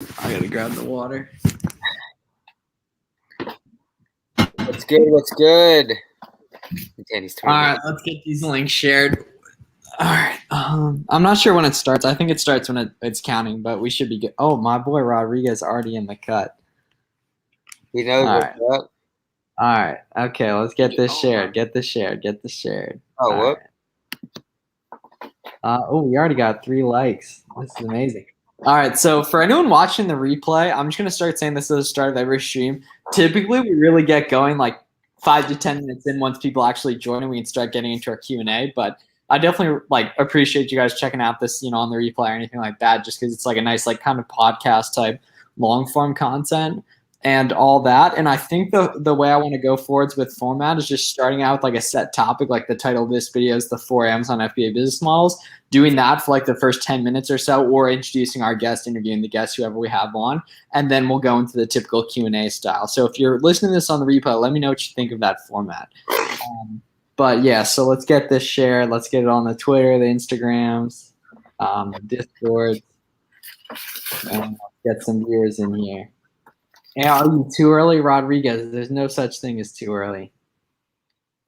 I gotta grab the water. What's good? What's good? Danny's All right, let's get these links shared. All right. I'm not sure when it starts. I think it starts when it's counting, but we should be good. Oh, my boy Rodriguez already in the cut. He knows what's up. All right. Okay, let's get this shared. Get this shared. Get this shared. Oh, All whoop. right. We already got 3 likes. This is amazing. All right, so for anyone watching the replay, I'm just going to start saying this at the start of every stream. Typically, we really get going like 5 to 10 minutes in once people actually join and we can start getting into our Q&A, but I definitely appreciate you guys checking out this, on the replay or anything like that, just because it's like a nice kind of podcast type long form content and all that. And I think the way I want to go forwards with format is just starting out with like a set topic, like the title of this video is the 4 Amazon FBA business models, doing that for like the first 10 minutes or so, or introducing our guest, interviewing the guest, whoever we have on, and then we'll go into the typical Q&A style. So if you're listening to this on the replay, let me know what you think of that format. But yeah, so let's get this shared. Let's get it on the Twitter, the Instagrams, the Discord, and get some viewers in here. Yeah, are you too early, Rodriguez? There's no such thing as too early.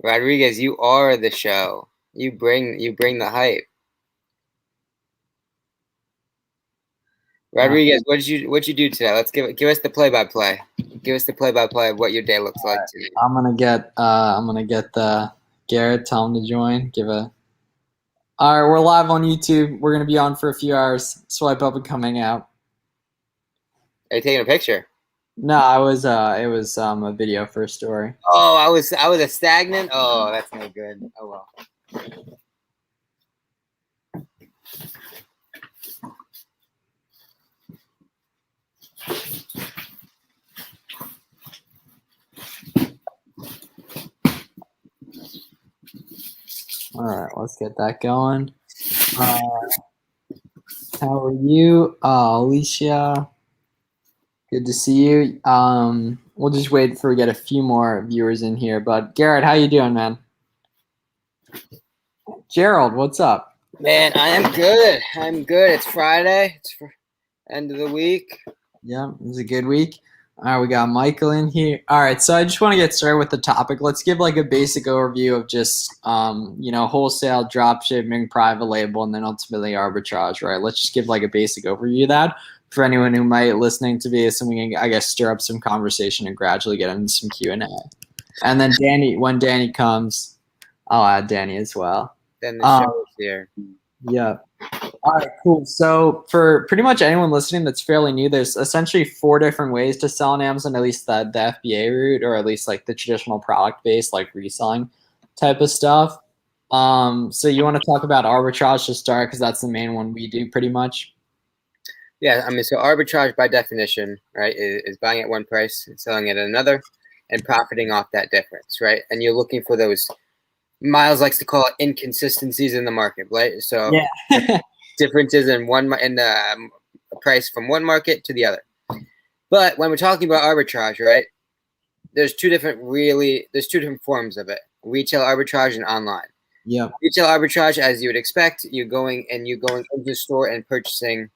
Rodriguez, you are the show. You bring the hype. Rodriguez, what'd you do today? Let's give us the play-by-play. Give us the play-by-play of what your day looks like today. I'm gonna get the Garrett, tell him to join. All right, we're live on YouTube. We're gonna be on for a few hours. Swipe up and coming out. Are you taking a picture? No, it was a video for a story. Oh, I was a stagnant. Oh, that's no good. Oh well. All right, let's get that going. How are you, Alicia? Good to see you. We'll just wait for we get a few more viewers in here. But Garrett, how you doing, man? Gerald, what's up? Man, I am good. I'm good. It's Friday. It's end of the week. Yeah, it was a good week. All right, we got Michael in here. All right, so I just want to get started with the topic. Let's give like a basic overview of just wholesale, drop shipping, private label, and then ultimately arbitrage. Right? Let's just give like a basic overview of that for anyone who might listening to this, and we can, I guess, stir up some conversation and gradually get into some Q&A. And then when Danny comes, I'll add Danny as well. Then the show is here. Yeah. All right, cool. So for pretty much anyone listening that's fairly new, there's essentially 4 different ways to sell on Amazon, at least the FBA route, or at least like the traditional product-based, like reselling type of stuff. So you want to talk about arbitrage to start, because that's the main one we do pretty much. Yeah, I mean, so arbitrage by definition, right, is buying at one price and selling at another and profiting off that difference, right? And you're looking for those, Miles likes to call it inconsistencies in the market, right? So yeah. Differences in the price from one market to the other. But when we're talking about arbitrage, right, there's two different forms of it: retail arbitrage and online. Yeah. Retail arbitrage, as you would expect, you're going into the store and purchasing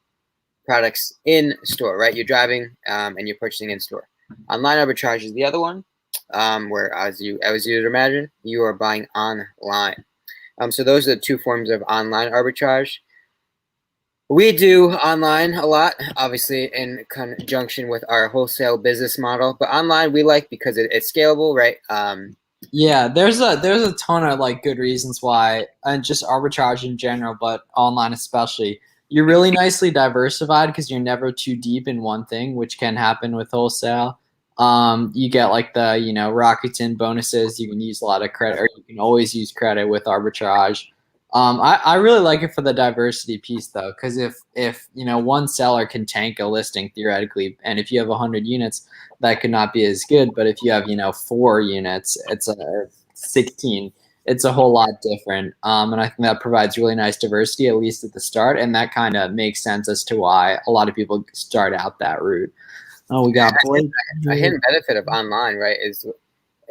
products in store, right? You're driving and you're purchasing in store. Online arbitrage is the other one, where as you would imagine, you are buying online. So those are the 2 forms of online arbitrage. We do online a lot, obviously in conjunction with our wholesale business model. But online we like because it's scalable, right? Yeah, there's a ton of like good reasons why, and just arbitrage in general, but online especially. You're really nicely diversified because you're never too deep in one thing, which can happen with wholesale. You get like the Rakuten bonuses. You can use a lot of credit, or you can always use credit with arbitrage. I really like it for the diversity piece though, because if one seller can tank a listing theoretically, and if you have 100 units, that could not be as good. But if you have 4 units, it's 16. It's a whole lot different, and I think that provides really nice diversity, at least at the start, and that kind of makes sense as to why a lot of people start out that route. Oh, we got Blake. A hidden benefit of online, right, is,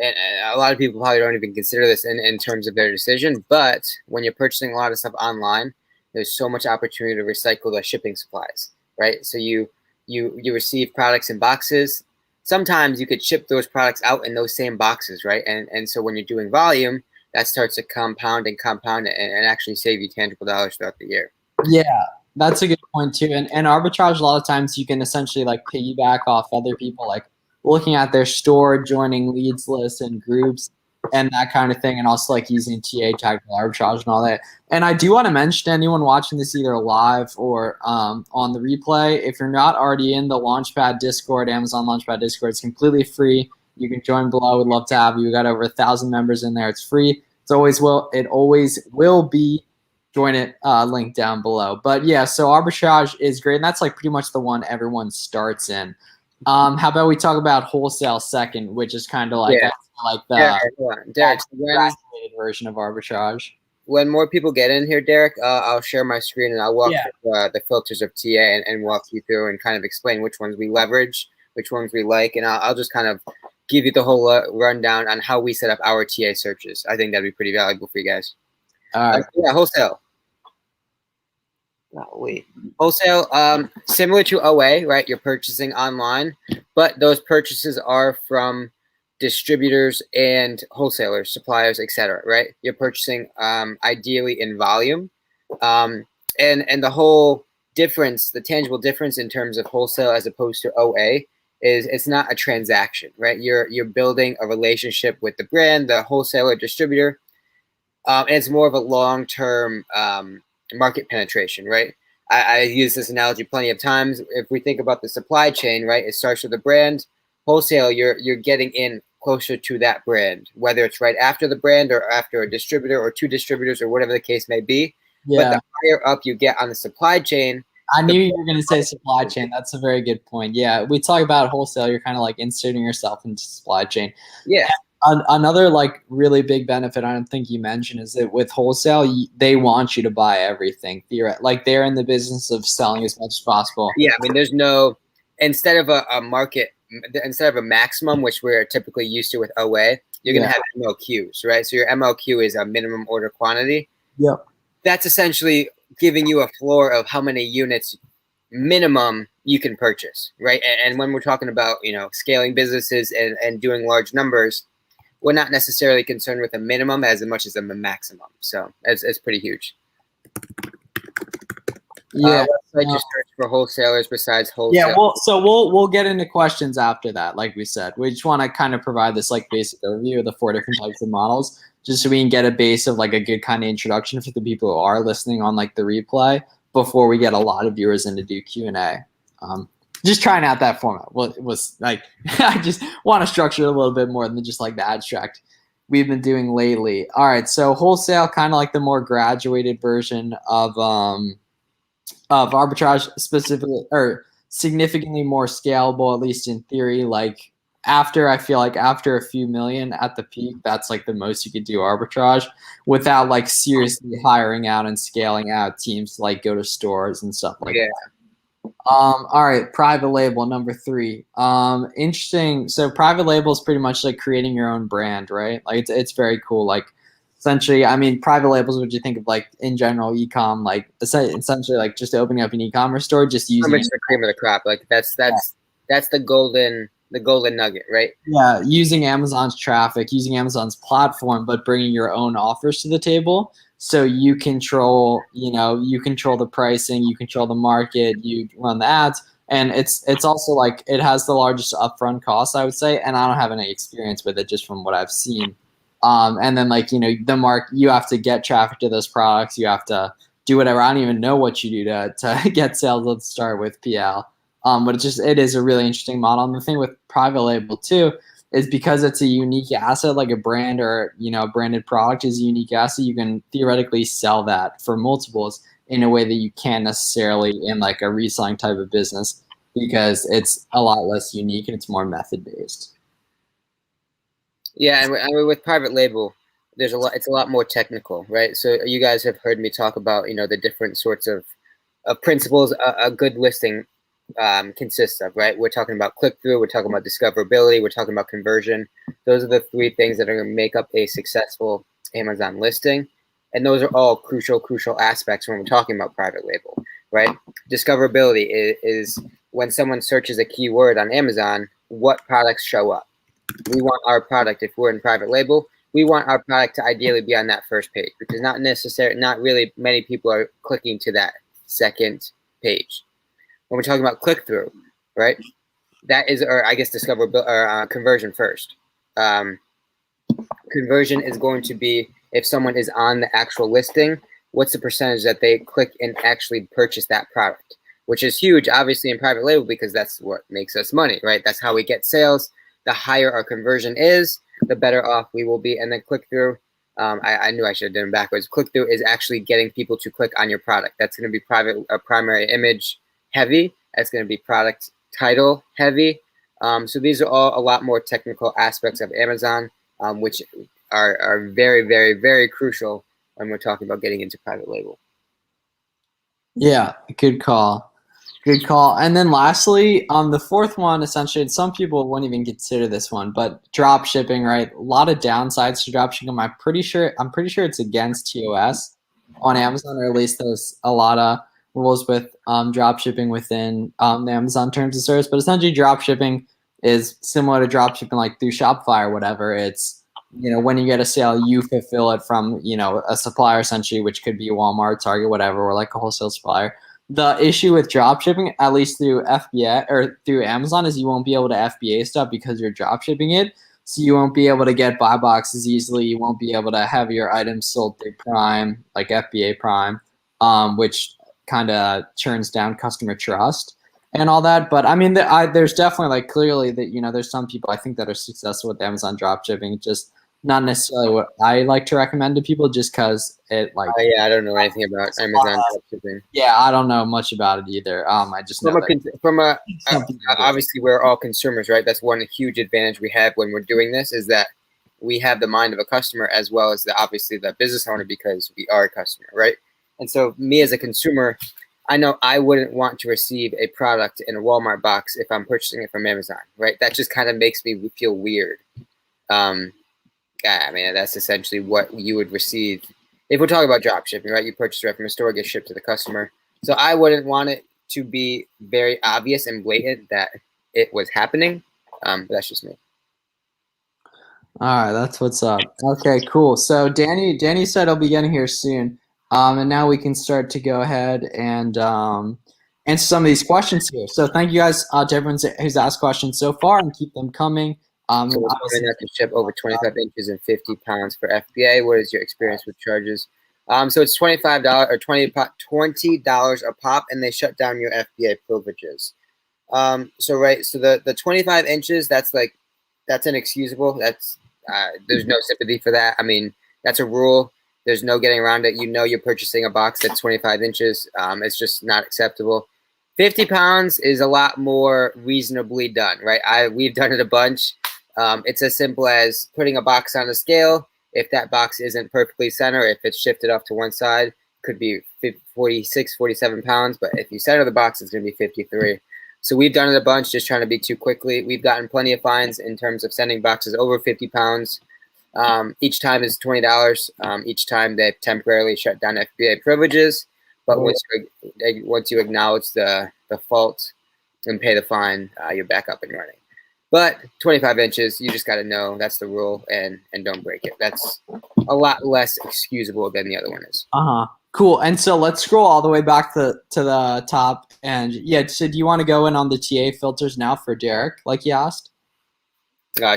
and a lot of people probably don't even consider this in terms of their decision, but when you're purchasing a lot of stuff online, there's so much opportunity to recycle the shipping supplies, right? So you you receive products in boxes. Sometimes you could ship those products out in those same boxes, right? And so when you're doing volume, that starts to compound and actually save you tangible dollars throughout the year. Yeah, that's a good point too. And arbitrage, a lot of times you can essentially like piggyback off other people, like looking at their store, joining leads lists and groups and that kind of thing, and also like using TA tactical arbitrage and all that. And I do want to mention to anyone watching this either live or on the replay, if you're not already in the Launchpad Discord, Amazon Launchpad Discord, it's completely free. You can join below. We'd love to have you. We got over 1,000 members in there. It's free. It always will be. Join it, link down below. But yeah, so arbitrage is great, and that's like pretty much the one everyone starts in. How about we talk about wholesale second, which is kind of like the graduated version of arbitrage. When more people get in here, Derek, I'll share my screen and I'll walk through the filters of TA and walk you through and kind of explain which ones we leverage, which ones we like, and I'll just kind of give you the whole rundown on how we set up our TA searches. I think that'd be pretty valuable for you guys. All right. Wholesale. Wholesale, similar to OA, right? You're purchasing online, but those purchases are from distributors and wholesalers, suppliers, etc. Right? You're purchasing ideally in volume, and the whole difference, the tangible difference in terms of wholesale as opposed to OA is it's not a transaction, right? You're building a relationship with the brand, the wholesaler, distributor, and it's more of a long-term market penetration, right? I use this analogy plenty of times. If we think about the supply chain, right, it starts with the brand. Wholesale, you're getting in closer to that brand, whether it's right after the brand or after a distributor or two distributors or whatever the case may be. Yeah. But the higher up you get on the supply chain. I knew you were going to say supply chain. That's a very good point. Yeah, we talk about wholesale. You're kind of like inserting yourself into supply chain. Yeah. Another like really big benefit I don't think you mentioned is that with wholesale, they want you to buy everything. Like they're in the business of selling as much as possible. Yeah, I mean, there's no instead of a market, instead of a maximum, which we're typically used to with OA, you're going to have MOQs, right? So your MOQ is a minimum order quantity. Yep. That's essentially giving you a floor of how many units minimum you can purchase, right? And when we're talking about, scaling businesses and doing large numbers, we're not necessarily concerned with a minimum as much as a maximum. So it's pretty huge. Yeah. Website just search for wholesalers besides wholesale. Yeah. We'll get into questions after that. Like we said, we just want to kind of provide this like basic overview of the 4 different types of models, just so we can get a base of like a good kind of introduction for the people who are listening on like the replay before we get a lot of viewers in to do Q&A. Just trying out that format. Well, it was like I just want to structure it a little bit more than just like the abstract we've been doing lately. All right, so wholesale, kind of like the more graduated version of arbitrage, specifically or significantly more scalable, at least in theory. Like I feel like after a few million at the peak, that's like the most you could do arbitrage without like seriously hiring out and scaling out teams to like go to stores and stuff like that. All right, private label number 3. Interesting. So private label is pretty much like creating your own brand, right? Like it's very cool. Like essentially, I mean, private labels. What you think of like in general, e-com, like essentially like just opening up an e-commerce store, just using the cream of the crop. Like that's the golden nugget, right? Yeah, using Amazon's traffic, using Amazon's platform, but bringing your own offers to the table. So you control the pricing, you control the market, you run the ads, and it's also like it has the largest upfront cost, I would say, and I don't have any experience with it just from what I've seen. And then like you have to get traffic to those products, you have to do whatever. I don't even know what you do to get sales at the start with PL. But it is a really interesting model. And the thing with private label too is because it's a unique asset, like a brand or a branded product is a unique asset, you can theoretically sell that for multiples in a way that you can't necessarily in like a reselling type of business because it's a lot less unique and it's more method based. Yeah, and I mean, with private label, it's a lot more technical, right? So you guys have heard me talk about the different sorts of principles a good listing consists of, right? We're talking about click-through, we're talking about discoverability, we're talking about conversion. Those are the 3 things that are going to make up a successful Amazon listing. And those are all crucial aspects when we're talking about private label, right? Discoverability is when someone searches a keyword on Amazon, what products show up. We want our product, if we're in private label, we want our product to ideally be on that first page, because not really many people are clicking to that second page. When we're talking about click-through, right? That is, or I guess discover or conversion first. Conversion is going to be if someone is on the actual listing, what's the percentage that they click and actually purchase that product, which is huge, obviously, in private label, because that's what makes us money, right? That's how we get sales. The higher our conversion is, the better off we will be. And then click-through, I knew I should have done it backwards. Click-through is actually getting people to click on your product. That's going to be primary image heavy. That's going to be product title heavy. So these are all a lot more technical aspects of Amazon, which are very, very, very crucial when we're talking about getting into private label. Yeah, good call. Good call. And then lastly, the fourth one, essentially, some people won't even consider this one, but drop shipping, right? A lot of downsides to drop shipping. I'm pretty sure it's against TOS on Amazon, or at least there's a lot of rules with drop shipping within the Amazon terms of service. But essentially, drop shipping is similar to drop shipping like through Shopify or whatever. It's, when you get a sale, you fulfill it from, a supplier essentially, which could be Walmart, Target, whatever, or like a wholesale supplier. The issue with drop shipping, at least through FBA or through Amazon, is you won't be able to FBA stuff because you're drop shipping it. So you won't be able to get buy boxes easily. You won't be able to have your items sold through Prime, like FBA Prime, which kind of churns down customer trust and all that. But I mean, there's definitely clearly that, there's some people I think that are successful with Amazon drop shipping, just not necessarily what I like to recommend to people, just because it yeah, I don't know anything about Amazon drop shipping. Yeah, I don't know much about it either. I just know obviously we're all consumers, right? That's one huge advantage we have when we're doing this, is that we have the mind of a customer as well as obviously the business owner, because we are a customer, right? And so me as a consumer, I know I wouldn't want to receive a product in a Walmart box if I'm purchasing it from Amazon, right? That just kind of makes me feel weird. I mean, that's essentially what you would receive if we're talking about drop shipping, right? You purchase it from a store, gets shipped to the customer. So I wouldn't want it to be very obvious and blatant that it was happening. But that's just me. All right, that's what's up. Okay, cool. So Danny said he'll be getting here soon. And now we can start to go ahead and answer some of these questions here. So thank you guys to everyone who's asked questions so far, and keep them coming. So we're going to ship over 25 inches and 50 pounds for FBA. What is your experience with charges? So it's $25 or $20 a pop, and they shut down your FBA privileges. So the 25 inches, that's inexcusable. That's there's no sympathy for that. I mean, that's a rule. There's no getting around it. You're purchasing a box that's 25 inches. It's just not acceptable. 50 pounds is a lot more reasonably done, right? We've done it a bunch. It's as simple as putting a box on a scale. If that box isn't perfectly center, if it's shifted off to one side, it could be 46, 47 pounds. But if you center the box, it's going to be 53. So we've done it a bunch, just trying to be too quickly. We've gotten plenty of fines in terms of sending boxes over 50 pounds. Each time is $20. Each time they temporarily shut down FBA privileges. But once you acknowledge the fault and pay the fine, you're back up and running. But 25 inches, you just got to know that's the rule, and don't break it. That's a lot less excusable than the other one is. Cool. And so let's scroll all the way back to the top. And yeah, so do you want to go in on the TA filters now for Derek, like he asked?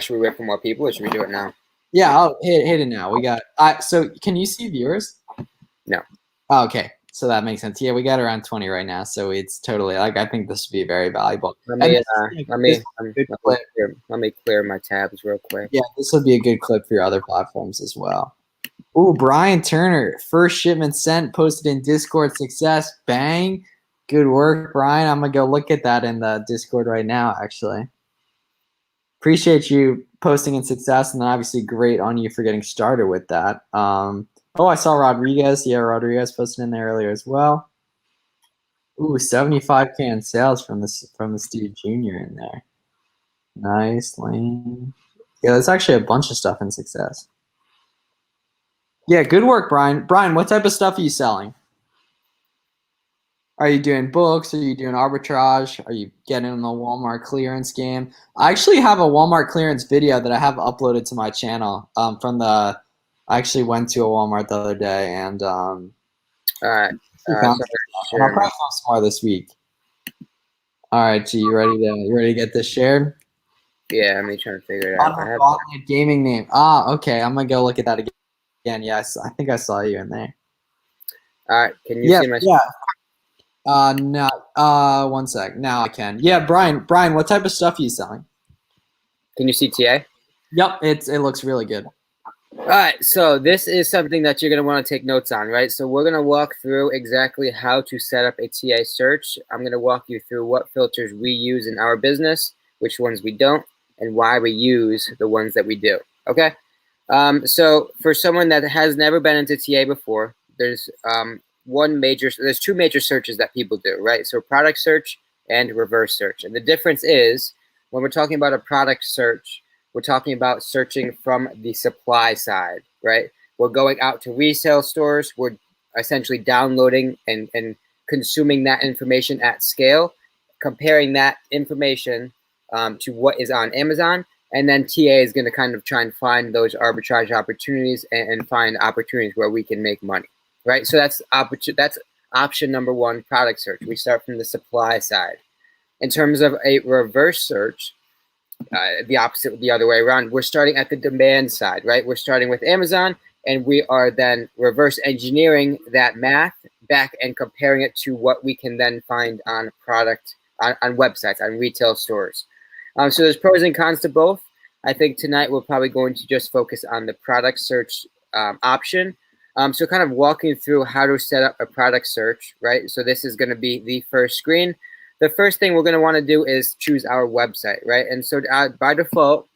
Should we wait for more people, or should we do it now? Yeah, I'll hit it now. We got so can you see viewers? No. Oh, okay. So that makes sense. Yeah, we got around 20 right now, so it's totally I think this would be very valuable. Let me clear my tabs real quick. Yeah, this would be a good clip for your other platforms as well. Ooh, Brian Turner, first shipment sent, posted in Discord, success, bang. Good work, Brian. I'm gonna go look at that in the Discord right now, actually. Appreciate you posting in success, and then obviously great on you for getting started with that. I saw Rodriguez. Yeah, Rodriguez posted in there earlier as well. Ooh, 75K in sales from the Steve Jr. in there. Nice, Lane. Yeah, there's actually a bunch of stuff in success. Yeah, good work, Brian. Brian, what type of stuff are you selling? Are you doing books? Are you doing arbitrage? Are you getting in the Walmart clearance game? I actually have a Walmart clearance video that I have uploaded to my channel. I actually went to a Walmart the other day and All right. found some stuff. And I'll probably film some more this week. All right, G, you ready to get this shared? Yeah, let me try to figure it out. Unresolved gaming name. Ah, okay. I'm gonna go look at that again. Yes, I think I saw you in there. All right. Can you see my? Yeah. No. 1 sec. Now I can. Yeah, Brian. Brian, what type of stuff are you selling? Can you see TA? Yep. It looks really good. All right, so this is something that you're going to want to take notes on, right? So we're going to walk through exactly how to set up a TA search. I'm going to walk you through what filters we use in our business, which ones we don't, and why we use the ones that we do, okay? So for someone that has never been into TA before, there's two major searches that people do, right? So product search and reverse search. And the difference is when we're talking about a product search, we're talking about searching from the supply side, right? We're going out to resale stores. We're essentially downloading and consuming that information at scale, comparing that information to what is on Amazon. And then TA is going to kind of try and find those arbitrage opportunities and find opportunities where we can make money, right? So that's option number one, product search. We start from the supply side. In terms of a reverse search, the opposite, the other way around. We're starting at the demand side, right? We're starting with Amazon, and we are then reverse engineering that math back and comparing it to what we can then find on on websites, on retail stores. So there's pros and cons to both. I think tonight we're probably going to just focus on the product search option. So kind of walking through how to set up a product search, right? So this is going to be the first screen. The first thing we're going to want to do is choose our website, right? And so by default,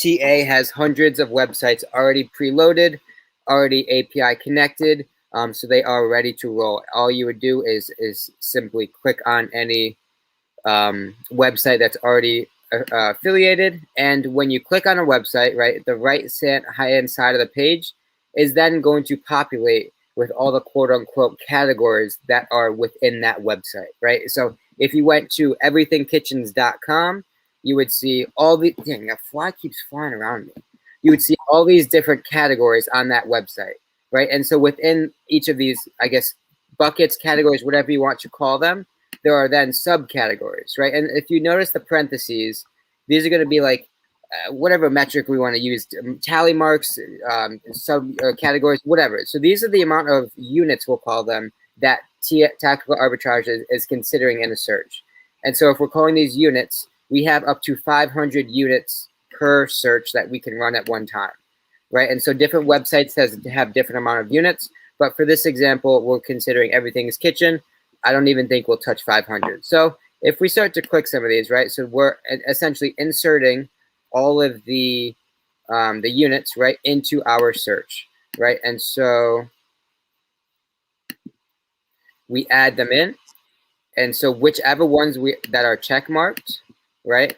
TA has hundreds of websites already preloaded, already API connected, so they are ready to roll. All you would do is simply click on any website that's already affiliated, and when you click on a website, right, the right-hand side of the page is then going to populate with all the quote-unquote categories that are within that website, right? So if you went to everythingkitchens.com, you would see all the, dang, a fly keeps flying around me. You would see all these different categories on that website, right? And so within each of these, I guess, buckets, categories, whatever you want to call them, there are then subcategories, right? And if you notice the parentheses, these are going to be like whatever metric we want to use, tally marks, sub categories, whatever. So these are the amount of units, we'll call them, that tactical arbitrage is considering in a search. And so if we're calling these units, we have up to 500 units per search that we can run at one time, right? And so different websites have different amount of units, but for this example, we're considering everything is kitchen. I don't even think we'll touch 500. So if we start to click some of these, right? So we're essentially inserting all of the units, right, into our search, right? And so we add them in. And so whichever ones that are check marked, right,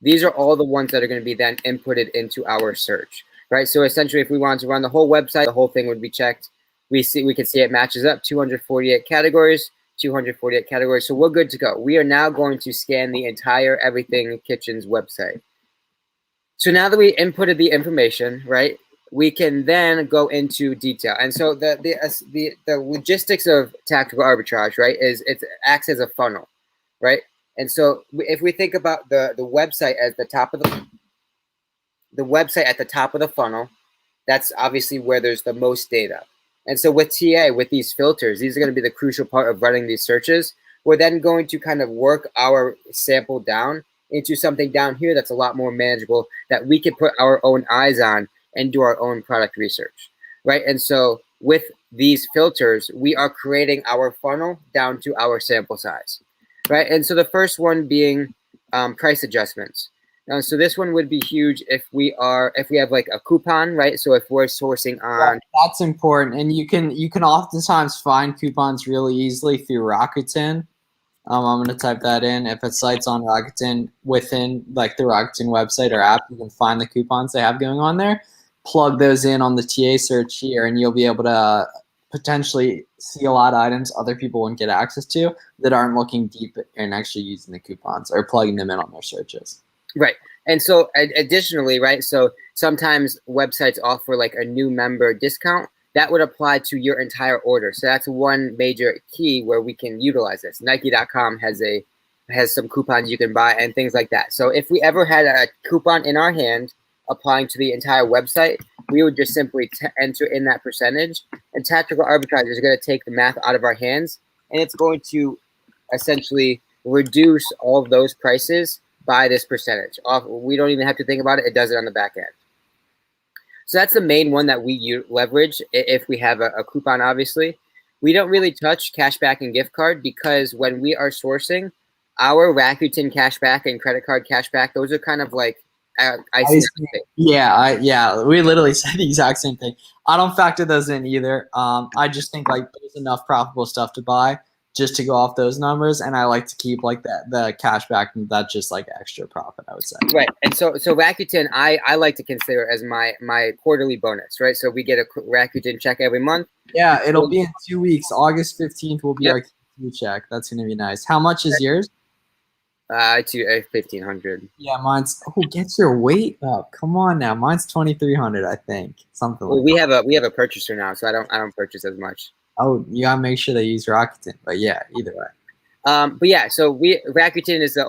these are all the ones that are going to be then inputted into our search, right? So essentially, if we wanted to run the whole website, the whole thing would be checked. We can see it matches up, 248 categories, 248 categories. So we're good to go. We are now going to scan the entire Everything Kitchens website. So now that we inputted the information, right, we can then go into detail. And so the logistics of tactical arbitrage, right, is it acts as a funnel, right? And so if we think about the website as the top of the website at the top of the funnel, that's obviously where there's the most data. And so with TA, with these filters, these are going to be the crucial part of running these searches. We're then going to kind of work our sample down into something down here that's a lot more manageable, that we can put our own eyes on and do our own product research, right? And so with these filters, we are creating our funnel down to our sample size, right? And so the first one being price adjustments. So this one would be huge if we have like a coupon, right? So if we're sourcing on, that's important, and you can oftentimes find coupons really easily through Rakuten. I'm going to type that in. If a site's on Rakuten, within like the Rakuten website or app, you can find the coupons they have going on there. Plug those in on the TA search here, and you'll be able to potentially see a lot of items other people wouldn't get access to that aren't looking deep and actually using the coupons or plugging them in on their searches. Right. And so additionally, right, so sometimes websites offer like a new member discount that would apply to your entire order. So that's one major key where we can utilize this. Nike.com has some coupons you can buy and things like that. So if we ever had a coupon in our hand applying to the entire website, we would just simply enter in that percentage, and Tactical Arbitrage is going to take the math out of our hands, and it's going to essentially reduce all of those prices by this percentage. We don't even have to think about it. It does it on the back end. So that's the main one that we leverage if we have a coupon, obviously. We don't really touch cashback and gift card because when we are sourcing, our Rakuten cashback and credit card cashback, those are kind of like Yeah, we literally said the exact same thing. I don't factor those in either. I just think like there's enough profitable stuff to buy just to go off those numbers, and I like to keep like the cash back. That's just like extra profit, I would say. Right, and so Rakuten, I like to consider as my quarterly bonus, right? So we get a Rakuten check every month. Yeah, it'll be in 2 weeks. August 15th will be our Q2 check. That's gonna be nice. How much is yours? To 1,500. Yeah, mine's. Oh, get your weight up! Come on now, mine's 2,300. I think something. Well, like we have a purchaser now, so I don't purchase as much. Oh, you gotta make sure they use Rakuten. But yeah, either way. But yeah, so Rakuten is the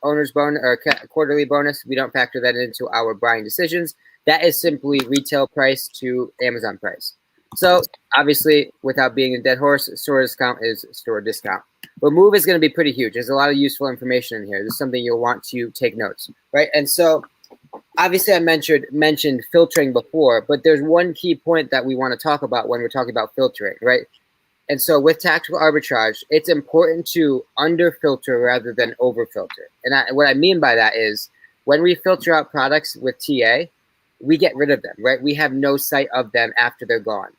owner's bonus or quarterly bonus. We don't factor that into our buying decisions. That is simply retail price to Amazon price. So obviously, without being a dead horse, store discount is store discount. Remove is going to be pretty huge. There's a lot of useful information in here. This is something you'll want to take notes, right? And so obviously I mentioned filtering before, but there's one key point that we want to talk about when we're talking about filtering, right? And so with tactical arbitrage, it's important to under filter rather than over filter. And what I mean by that is when we filter out products with TA, we get rid of them, right? We have no sight of them after they're gone.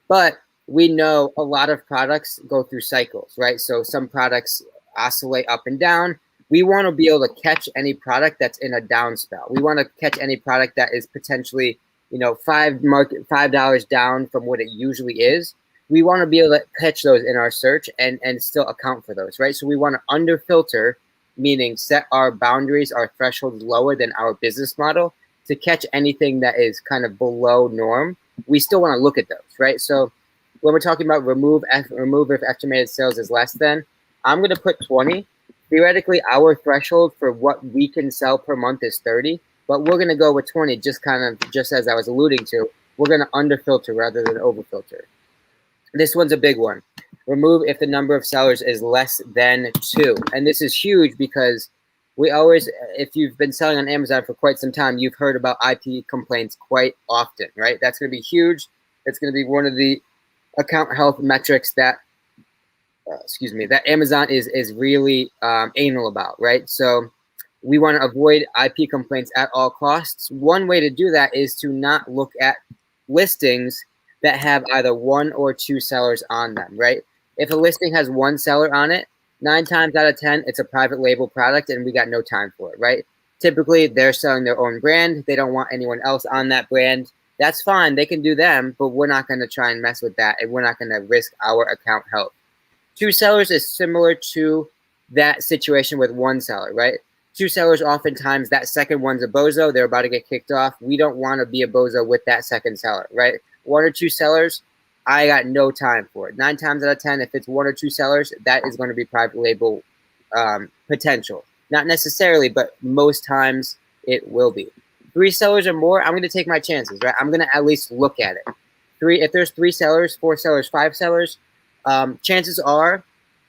But we know a lot of products go through cycles, right? So some products oscillate up and down. We want to be able to catch any product that's in a down spell. We want to catch any product that is potentially, $5 down from what it usually is. We want to be able to catch those in our search and still account for those, right? So we want to under filter, meaning set our boundaries, our thresholds lower than our business model to catch anything that is kind of below norm. We still want to look at those, right? So when we're talking about remove if estimated sales is less than, I'm going to put 20. Theoretically, our threshold for what we can sell per month is 30, but we're going to go with 20 just as I was alluding to. We're going to under filter rather than over filter. This one's a big one. Remove if the number of sellers is less than 2. And this is huge because we always, if you've been selling on Amazon for quite some time, you've heard about IP complaints quite often, right? That's going to be huge. It's going to be one of the account health metrics that, that Amazon is really anal about, right? So we want to avoid IP complaints at all costs. One way to do that is to not look at listings that have either 1 or 2 sellers on them, right? If a listing has 1 seller on it, 9 times out of 10, it's a private label product and we got no time for it, right? Typically, they're selling their own brand. They don't want anyone else on that brand. That's fine. They can do them, but we're not going to try and mess with that, and we're not going to risk our account health. 2 sellers is similar to that situation with 1 seller, right? 2 sellers, oftentimes that second one's a bozo. They're about to get kicked off. We don't want to be a bozo with that second seller, right? 1 or 2 sellers, I got no time for it. 9 times out of 10, if it's 1 or 2 sellers, that is going to be private label potential. Not necessarily, but most times it will be. 3 sellers or more, I'm going to take my chances, right? I'm going to at least look at it. If there's 3 sellers, 4 sellers, 5 sellers, chances are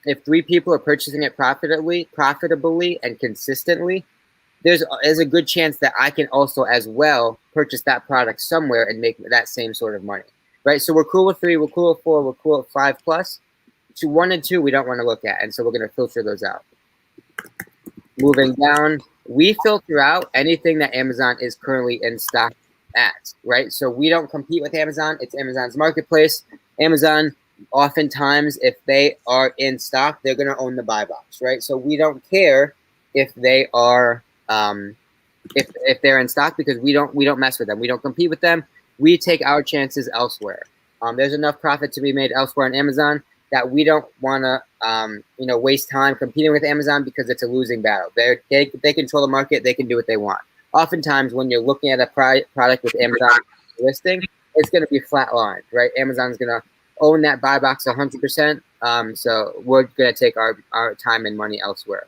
if 3 people are purchasing it profitably and consistently, there's a good chance that I can also as well purchase that product somewhere and make that same sort of money, right? So we're cool with 3, we're cool with 4, we're cool with 5 plus. To 1 and 2, we don't want to look at, and so we're going to filter those out. Moving down, we filter out anything that Amazon is currently in stock at, right? So we don't compete with Amazon. It's Amazon's marketplace. Amazon, oftentimes, if they are in stock, they're going to own the buy box, right? So we don't care if they are if they're in stock because we don't mess with them. We don't compete with them. We take our chances elsewhere. There's enough profit to be made elsewhere on Amazon that we don't want to, waste time competing with Amazon because it's a losing battle. They control the market. They can do what they want. Oftentimes, when you're looking at a product with Amazon listing, it's going to be flatlined, right? Amazon's going to own that buy box 100%. So we're going to take our time and money elsewhere.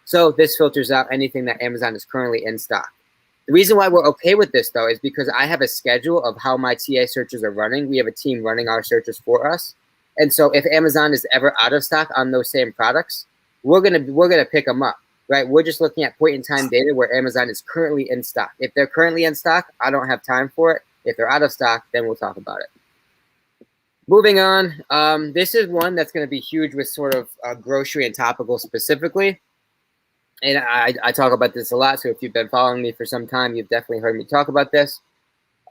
So this filters out anything that Amazon is currently in stock. The reason why we're okay with this, though, is because I have a schedule of how my TA searches are running. We have a team running our searches for us. And so if Amazon is ever out of stock on those same products, we're gonna pick them up, right? We're just looking at point-in-time data where Amazon is currently in stock. If they're currently in stock, I don't have time for it. If they're out of stock, then we'll talk about it. Moving on, this is one that's going to be huge with sort of grocery and topical specifically. And I talk about this a lot, so if you've been following me for some time, you've definitely heard me talk about this.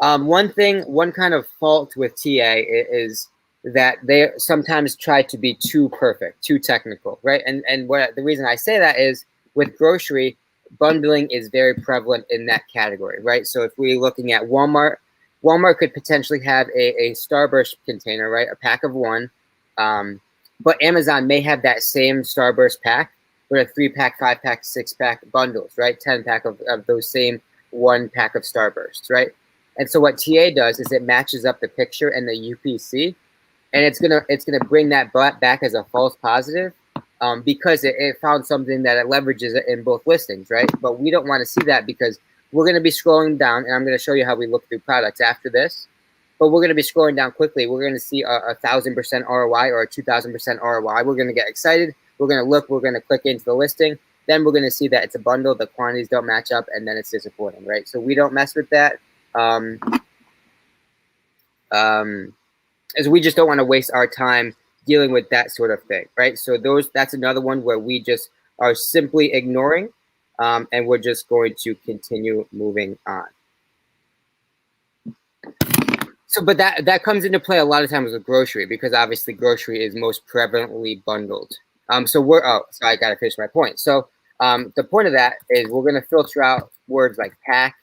One kind of fault with TA is that they sometimes try to be too perfect, too technical, right? And the reason I say that is with grocery, bundling is very prevalent in that category, right? So if we're looking at Walmart could potentially have a Starburst container, right? A pack of one, but Amazon may have that same Starburst pack, but a 3-pack, 5-pack, 6-pack bundles, right? 10-pack of those same 1 pack of Starbursts, right? And so what TA does is it matches up the picture and the UPC, and it's gonna bring that back as a false positive because it found something that it leverages it in both listings, right? But we don't want to see that because we're going to be scrolling down, and I'm going to show you how we look through products after this. But we're going to be scrolling down quickly. We're going to see a 1,000% ROI or a 2,000% ROI. We're going to get excited. We're going to look. We're going to click into the listing. Then we're going to see that it's a bundle. The quantities don't match up, and then it's disappointing, right? So we don't mess with that. As we just don't want to waste our time dealing with that sort of thing, right? So that's another one where we just are simply ignoring, and we're just going to continue moving on. So, but that comes into play a lot of times with grocery because obviously grocery is most prevalently bundled. So I got to finish my point. So the point of that is we're going to filter out words like pack.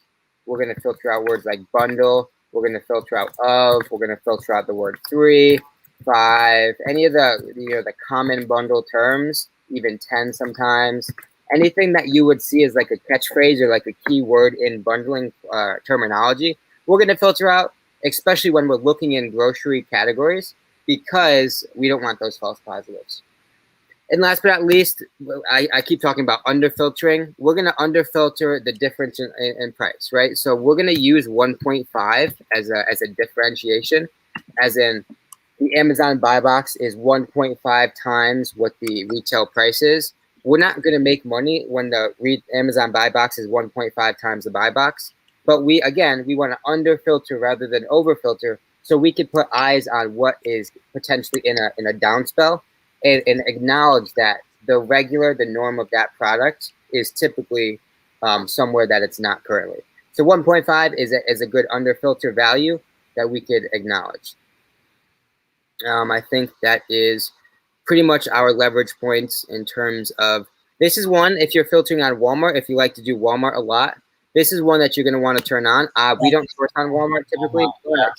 We're going to filter out words like bundle. We're going to filter out of. We're going to filter out the word 3, 5, any of the common bundle terms, even 10 sometimes. Anything that you would see as like a catchphrase or like a keyword in bundling terminology, we're going to filter out, especially when we're looking in grocery categories, because we don't want those false positives. And last but not least, I keep talking about underfiltering. We're going to underfilter the difference in price, right? So we're going to use 1.5 as a differentiation, as in the Amazon buy box is 1.5 times what the retail price is. We're not going to make money when the Amazon buy box is 1.5 times the buy box. But we want to underfilter rather than overfilter, so we can put eyes on what is potentially in a down spell and acknowledge that the norm of that product is typically somewhere that it's not currently. So 1.5 is a good underfilter value that we could acknowledge. I think that is pretty much our leverage points in terms of, this is one, if you're filtering on Walmart, if you like to do Walmart a lot, this is one that you're going to want to turn on. We don't source on Walmart typically, but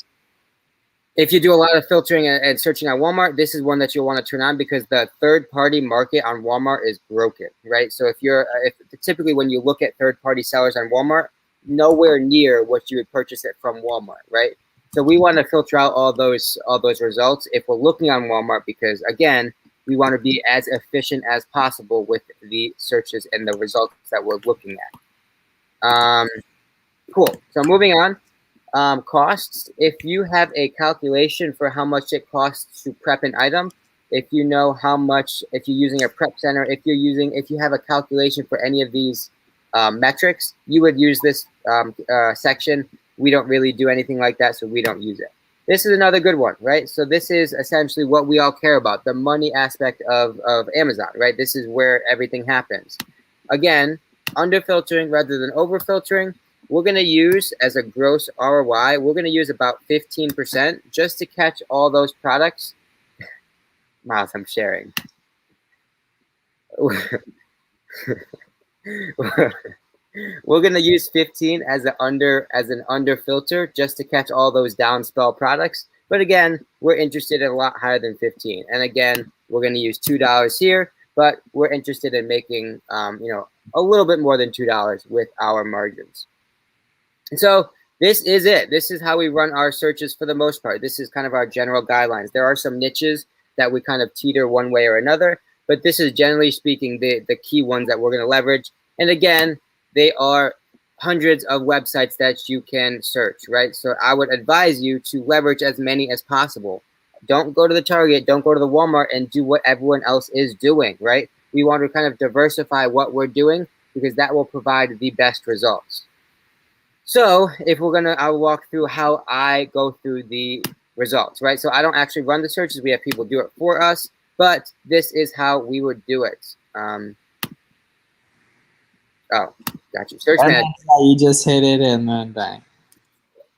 if you do a lot of filtering and searching on Walmart, this is one that you'll want to turn on because the third-party market on Walmart is broken, right? So if typically when you look at third-party sellers on Walmart, nowhere near what you would purchase it from Walmart, right? So we want to filter out all those results if we're looking on Walmart because, again, we want to be as efficient as possible with the searches and the results that we're looking at. Cool. So moving on. Costs. If you have a calculation for how much it costs to prep an item, if you know how much, if you're using a prep center, if you have a calculation for any of these metrics, you would use this section. We don't really do anything like that, so we don't use it. This is another good one, right? So this is essentially what we all care about, the money aspect of Amazon, right? This is where everything happens. Again, under-filtering rather than over-filtering. We're going to use as a gross ROI, we're going to use about 15% just to catch all those products. Miles, I'm sharing. We're going to use 15 as an under filter just to catch all those down spell products. But again, we're interested in a lot higher than 15. And again, we're going to use $2 here, but we're interested in making, a little bit more than $2 with our margins. And so this is it. This is how we run our searches for the most part. This is kind of our general guidelines. There are some niches that we kind of teeter one way or another, but this is generally speaking the key ones that we're going to leverage. And again, they are hundreds of websites that you can search, right? So I would advise you to leverage as many as possible. Don't go to the Target, don't go to the Walmart and do what everyone else is doing, right? We want to kind of diversify what we're doing because that will provide the best results. So if we're gonna, I'll walk through how I go through the results, right? So I don't actually run the searches. We have people do it for us, but this is how we would do it. Oh, got you. Search manager. You just hit it and then bang.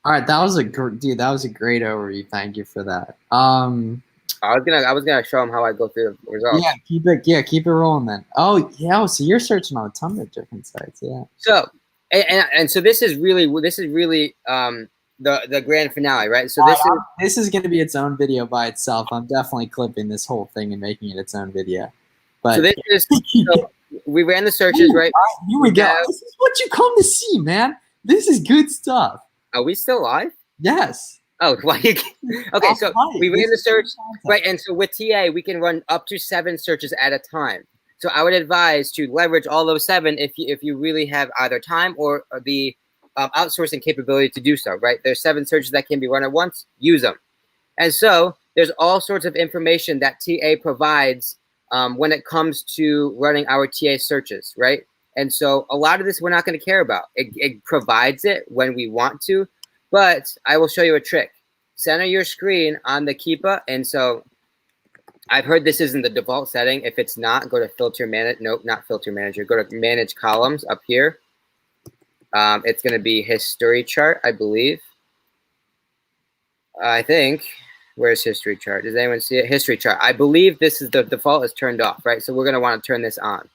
All right, that was a dude. That was a great overview. Thank you for that. I was gonna show them how I go through the results. Yeah, keep it rolling then. Oh yeah, so you're searching on a ton of different sites. Yeah. So and so this is really the grand finale, right? So this is going to be its own video by itself. I'm definitely clipping this whole thing and making it its own video. But so this is so we ran the searches, right? Here we go. This is what you come to see, man. This is good stuff. Are we still live? Yes. Oh, why? Okay, so we ran the search, right? And so with TA, we can run up to 7 searches at a time. So I would advise to leverage all those 7 if you really have either time or the outsourcing capability to do so, right? There's 7 searches that can be run at once. Use them. And so there's all sorts of information that TA provides when it comes to running our TA searches, right? And so a lot of this we're not going to care about. It provides it when we want to, but I will show you a trick. Center your screen on the Keepa, and so I've heard this isn't the default setting. If it's not, go to filter manage. Nope, not filter manager. Go to manage columns up here. It's going to be history chart, I believe. I think. Where's history chart? Does anyone see it? History chart. I believe this is the default is turned off, right? So we're going to want to turn this on.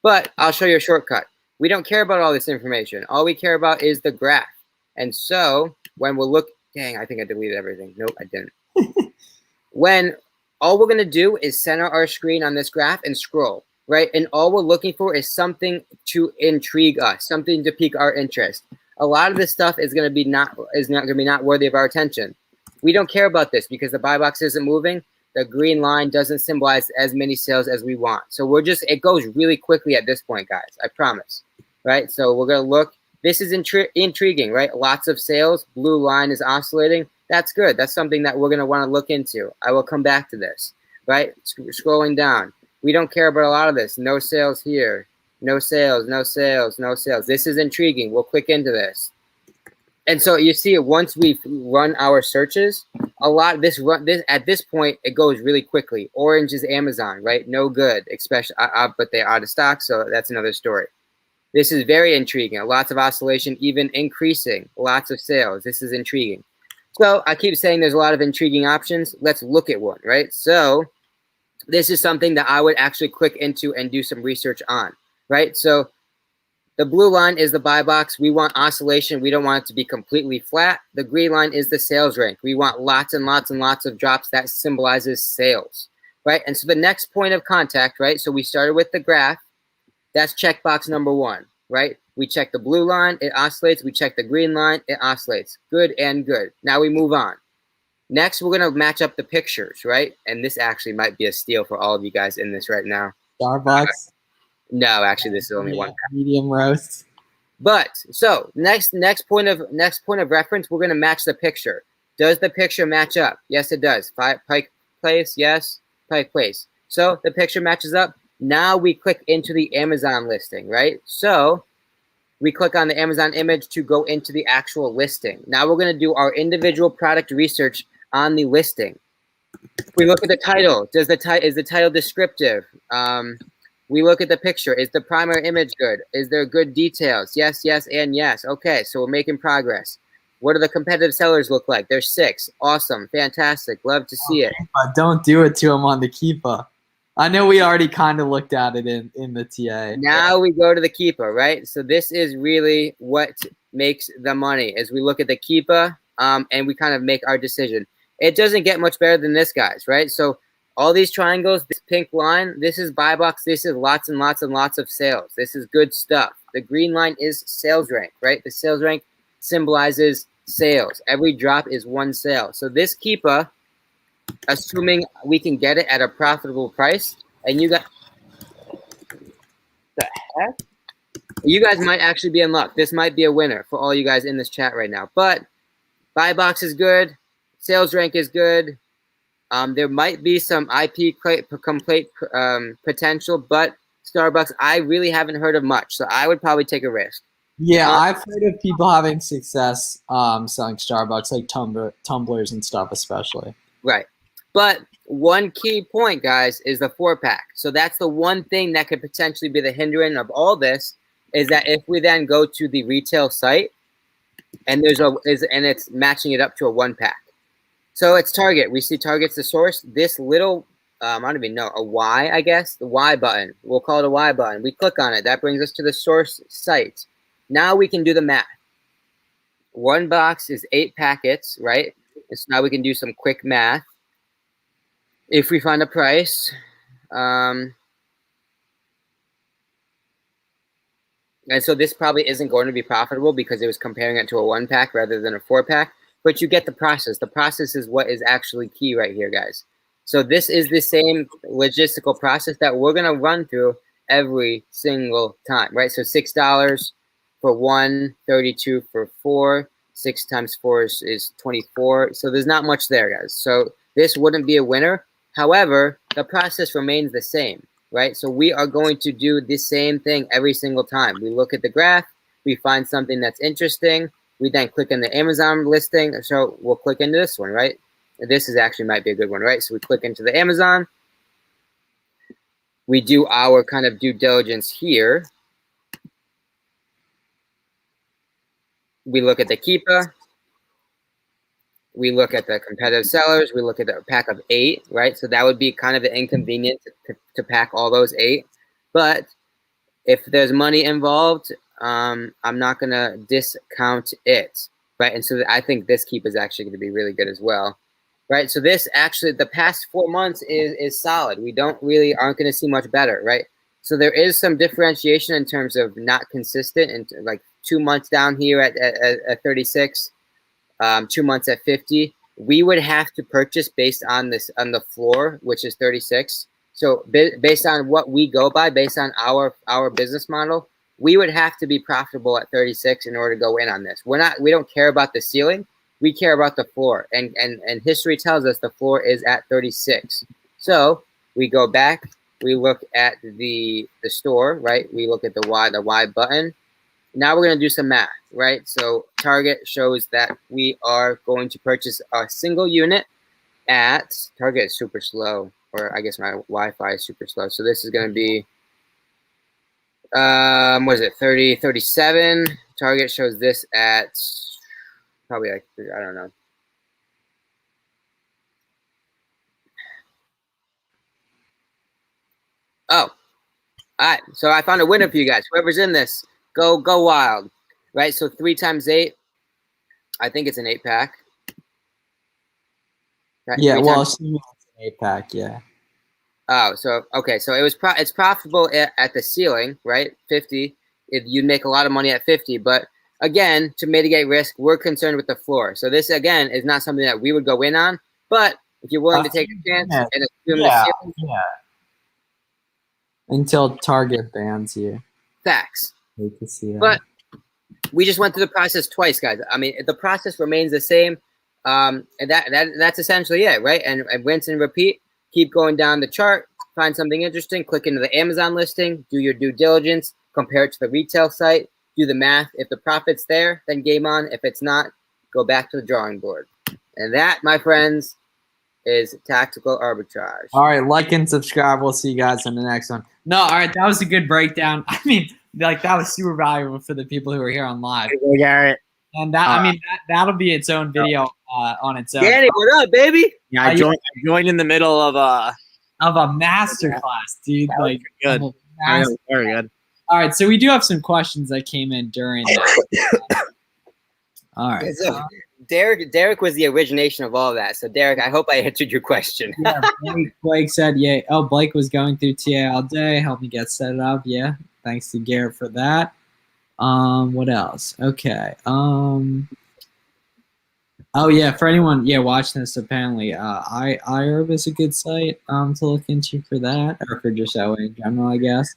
But I'll show you a shortcut. We don't care about all this information. All we care about is the graph. And so when we'll look, dang, I think I deleted everything. Nope, I didn't. When all we're going to do is center our screen on this graph and scroll, right? And all we're looking for is something to intrigue us, something to pique our interest. A lot of this stuff is going to be not worthy of our attention. We don't care about this because the buy box isn't moving. The green line doesn't symbolize as many sales as we want. So it goes really quickly at this point, guys. I promise, right? So we're going to look. This is intriguing, right? Lots of sales. Blue line is oscillating. That's good. That's something that we're going to want to look into. I will come back to this, right? Scrolling down. We don't care about a lot of this. No sales here. No sales, no sales, no sales. This is intriguing. We'll click into this. And so you see, once we've run our searches, at this point, it goes really quickly. Orange is Amazon, right? No good, especially, but they're out of stock, so that's another story. This is very intriguing. Lots of oscillation, even increasing. Lots of sales. This is intriguing. So I keep saying there's a lot of intriguing options. Let's look at one, right? So this is something that I would actually click into and do some research on, right? So the blue line is the buy box. We want oscillation. We don't want it to be completely flat. The green line is the sales rank. We want lots and lots and lots of drops. That symbolizes sales, right? And so the next point of contact, right? So we started with the graph. That's checkbox number 1, right? We check the blue line, it oscillates. We check the green line, it oscillates. Good and good. Now we move on. Next, we're going to match up the pictures, right? And this actually might be a steal for all of you guys in this right now. Starbucks. No, actually, this is only one. Medium roast. But so next point of reference, we're going to match the picture. Does the picture match up? Yes, it does. Pike Place, yes. Pike Place. So the picture matches up. Now we click into the Amazon listing, right? So we click on the Amazon image to go into the actual listing. Now we're going to do our individual product research on the listing. We look at the title. Is the title descriptive? We look at the picture. Is the primary image good? Is there good details? Yes, yes, and yes. Okay, so we're making progress. What do the competitive sellers look like? There's 6. Awesome. Fantastic. Love to see it. Don't do it to them on the Keepa. I know we already kind of looked at it in the TA. Now we go to the Keepa, right? So this is really what makes the money as we look at the Keepa and we kind of make our decision. It doesn't get much better than this, guys, right? So all these triangles, this pink line, this is buy box. This is lots and lots and lots of sales. This is good stuff. The green line is sales rank, right? The sales rank symbolizes sales. Every drop is one sale. So this keeper, assuming we can get it at a profitable price, and you got the heck? You guys might actually be in luck. This might be a winner for all you guys in this chat right now. But buy box is good. Sales rank is good. There might be some IP complaint potential, but Starbucks, I really haven't heard of much. So I would probably take a risk. Yeah, I've heard of people having success selling Starbucks, like tumblers and stuff, especially. Right. But one key point, guys, is the 4-pack. So that's the one thing that could potentially be the hindrance of all this, is that if we then go to the retail site and it's matching it up to a 1-pack. So it's Target. We see Target's the source. This little, I don't even know, a Y, I guess, the Y button. We'll call it a Y button. We click on it. That brings us to the source site. Now we can do the math. One box is 8 packets, right? And so now we can do some quick math. If we find a price, and so this probably isn't going to be profitable because it was comparing it to a 1-pack rather than a 4-pack. But you get the process. The process is what is actually key right here, guys. So this is the same logistical process that we're going to run through every single time, right? So $6 for 1, 32 for 4. 6 times 4 is 24. So there's not much there, guys. So this wouldn't be a winner. However, the process remains the same, right? So we are going to do the same thing every single time. We look at the graph. We find something that's interesting. We then click on the Amazon listing. So we'll click into this one, right? This is actually might be a good one, right? So we click into the Amazon. We do our kind of due diligence here. We look at the keeper. We look at the competitive sellers. We look at the pack of 8, right? So that would be kind of an inconvenience to pack all those 8. But if there's money involved, I'm not going to discount it, right? And so I think this keep is actually going to be really good as well, right? So this actually, the past 4 months is solid. We aren't going to see much better, right? So there is some differentiation in terms of not consistent, and like 2 months down here at 36, 2 months at 50. We would have to purchase based on the floor, which is 36. So based on what we go by, based on our business model, we would have to be profitable at 36 in order to go in on this. We don't care about the ceiling. We care about the floor. And history tells us the floor is at 36. So we go back, we look at the store, right? We look at the Y button. Now we're going to do some math, right? So Target shows that we are going to purchase a single unit at, Target is super slow, or I guess my Wi-Fi is super slow. So this is going to be, what is it, 37. Target shows this at probably like, I don't know. Oh, all right. So I found a winner for you guys. Whoever's in this, go wild, right? So 3 times 8, I think it's an 8-pack. Right? Yeah, well, assuming it's an 8-pack, yeah. Oh, so okay, so it's profitable at the ceiling, right? 50. You make a lot of money at 50, but again, to mitigate risk, we're concerned with the floor. So this again is not something that we would go in on, but if you're willing to take a chance and assume the ceiling, until Target bans you. Facts. Hate to see that. But we just went through the process twice, guys. I mean, the process remains the same, and that's essentially it, right? And rinse and repeat. Keep going down the chart, find something interesting, click into the Amazon listing, do your due diligence, compare it to the retail site, do the math. If the profit's there, then game on. If it's not, go back to the drawing board. And that, my friends, is tactical arbitrage. All right, like and subscribe. We'll see you guys in the next one. No, all right, that was a good breakdown. I mean, like that was super valuable for the people who are here on live. Hey, Garrett. And that, that'll be its own video on its own. Danny, what up, baby? Yeah, I joined in the middle of a masterclass, dude. Like good. Very good. All right, so we do have some questions that came in during that. All right. Derek was the origination of all of that. So Derek, I hope I answered your question. Yeah, Blake said, yeah. Oh, Blake was going through TA all day, helped me get set up. Yeah, thanks to Garrett for that. What else? Okay. Oh yeah, for anyone watching this, apparently, iHerb is a good site to look into for that, or for just OA in general, I guess.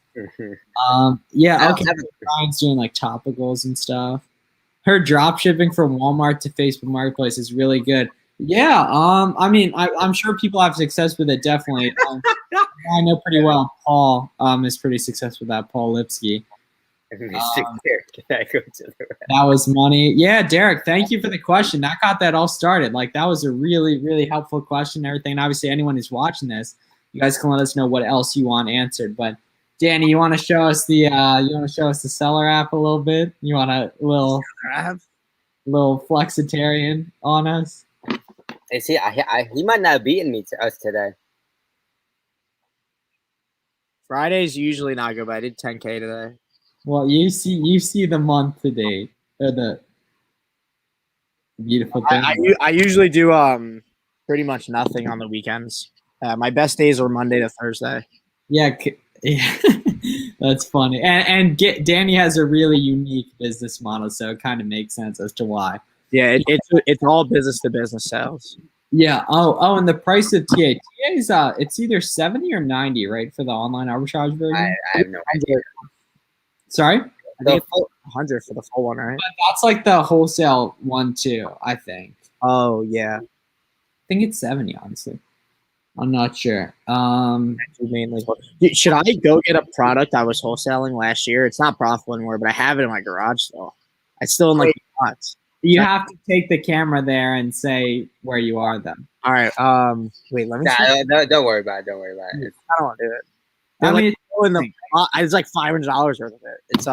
Yeah, okay. Ryan's doing like topicals and stuff. Her drop shipping from Walmart to Facebook Marketplace is really good. Yeah, I mean, I'm sure people have success with it. Definitely, I know pretty well. Paul is pretty successful with that. Paul Lipsky. That was money. Yeah, Derek, thank you for the question. That got that all started. Like, that was a really, really helpful question and everything. And obviously, anyone who's watching this, you guys can let us know what else you want answered. But Danny, you want to show us the seller app a little bit? You want a little flexitarian on us? Is he might not have beaten us today. Fridays usually not good, but I did 10K today. Well, you see the month to date, or the beautiful thing. I usually do pretty much nothing on the weekends. My best days are Monday to Thursday. Yeah, that's funny. And Danny has a really unique business model, so it kind of makes sense as to why. Yeah, it's all business to business sales. Yeah. Oh, and the price of TA is it's either 70 or 90, right, for the online arbitrage version? I have no idea. Sorry? I think it's 100 for the full one, right? But that's like the wholesale one too, I think. Oh yeah. I think it's 70, honestly. I'm not sure. Mainly. Should I go get a product I was wholesaling last year? It's not profitable anymore, but I have it in my garage still. I still in like spots. You have to take the camera there and say where you are then. All right. Wait, let me see. Don't worry about it. Don't worry about it. I don't want to do it. It's like $500 worth of it. It's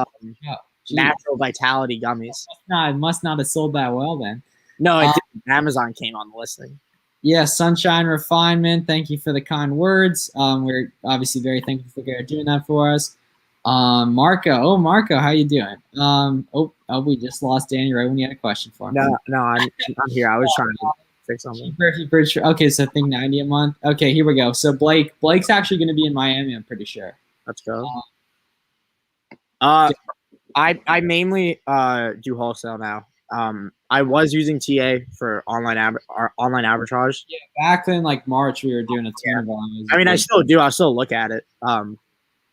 natural vitality gummies. It must not have sold that well then. No, Amazon came on the listing. Yeah, Sunshine Refinement. Thank you for the kind words. We're obviously very thankful for Garrett doing that for us. Marco, how you doing? We just lost Danny right when you had a question for him. No, I'm here. I was trying to fix something. Okay, so I think 90 a month. Okay, here we go. So Blake's actually going to be in Miami, I'm pretty sure. Let's go. I mainly do wholesale now. I was using TA for online arbitrage. Yeah, back in like March, we were doing a ton of volume. I mean, I still do. I still look at it.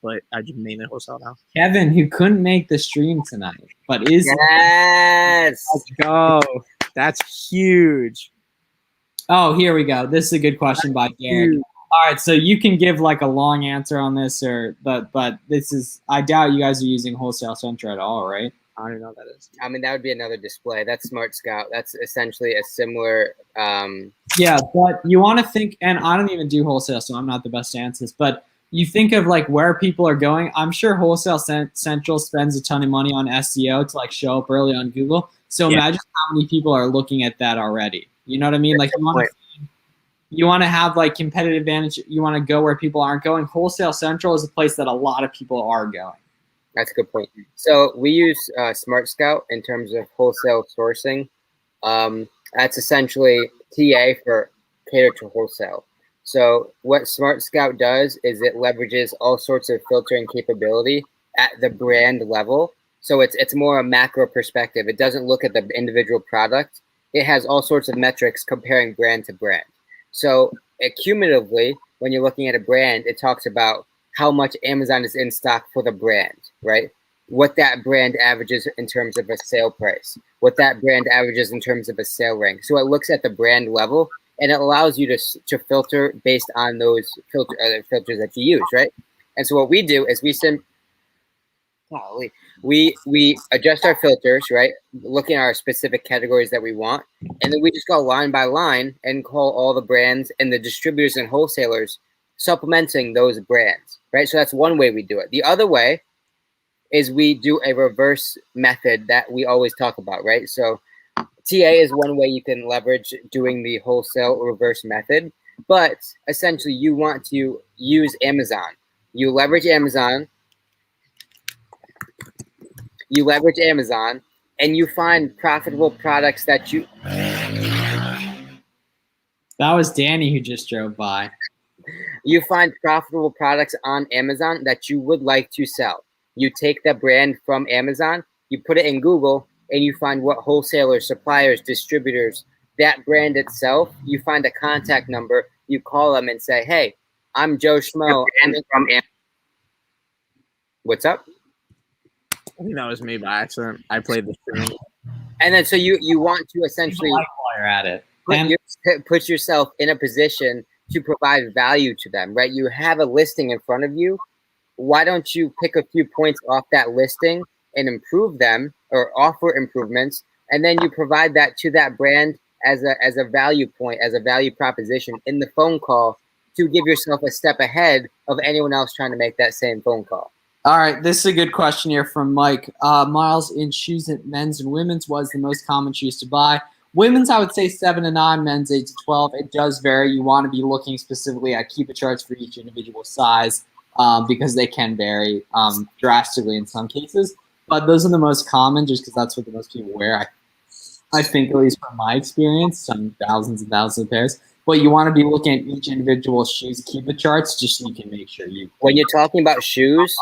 But I do mainly wholesale now. Kevin, who couldn't make the stream tonight, but is yes. Let's go. That's huge. Oh, here we go. This is a good question by Garrett. All right, so you can give like a long answer on this, but this is, I doubt you guys are using Wholesale Center at all, right? I don't even know what that is. I mean, that would be another display. That's Smart Scout. That's essentially a similar. Yeah, but you want to think, and I don't even do wholesale, so I'm not the best to answer this, but you think of like where people are going. I'm sure Wholesale Central spends a ton of money on SEO to like show up early on Google. So imagine how many people are looking at that already. You know what I mean? Like you want to have like competitive advantage. You want to go where people aren't going. Wholesale Central is a place that a lot of people are going. That's a good point. So we use Smart Scout in terms of wholesale sourcing. That's essentially TA for cater to wholesale. So what Smart Scout does is it leverages all sorts of filtering capability at the brand level. So it's more a macro perspective. It doesn't look at the individual product. It has all sorts of metrics comparing brand to brand. So cumulatively, when you're looking at a brand, it talks about how much Amazon is in stock for the brand, right? What that brand averages in terms of a sale price, what that brand averages in terms of a sale rank. So it looks at the brand level, and it allows you to filter based on those filters that you use, right? And so what we do is we adjust our filters, right? Looking at our specific categories that we want, and then we just go line by line and call all the brands and the distributors and wholesalers supplementing those brands, right? So that's one way we do it. The other way is we do a reverse method that we always talk about, right? So TA is one way you can leverage doing the wholesale reverse method, but essentially you want to use Amazon. You leverage Amazon, and you find profitable products that you That was Danny who just drove by. You find profitable products on Amazon that you would like to sell. You take the brand from Amazon, you put it in Google, and you find what wholesalers, suppliers, distributors, that brand itself. You find a contact number. You call them and say, "Hey, I'm Joe Schmo. I'm from Amazon. What's up?" I think that was me by accident. I played the stream. And then so you want to essentially While you're at it. put yourself in a position to provide value to them, right? You have a listing in front of you. Why don't you pick a few points off that listing and improve them or offer improvements, and then you provide that to that brand as a value point, as a value proposition in the phone call to give yourself a step ahead of anyone else trying to make that same phone call. All right, this is a good question here from Mike. Miles, in shoes at men's and women's, was the most common shoes to buy? Women's, I would say 7 to 9, men's 8 to 12. It does vary. You want to be looking specifically at keep it charts for each individual size because they can vary drastically in some cases. But those are the most common just because that's what the most people wear. I think, at least from my experience, some thousands and thousands of pairs. But you want to be looking at each individual shoe's keep it charts just so you can make sure you. When you're talking about shoes,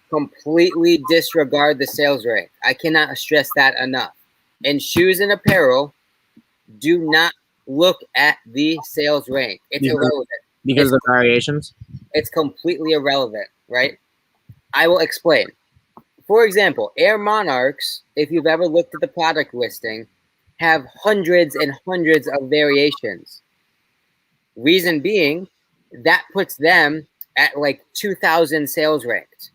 completely disregard the sales rank. I cannot stress that enough. In shoes and apparel, do not look at the sales rank. It's irrelevant. Because of the variations? It's completely irrelevant, right? I will explain. For example, Air Monarchs, if you've ever looked at the product listing, have hundreds and hundreds of variations. Reason being, that puts them at like 2,000 sales ranked,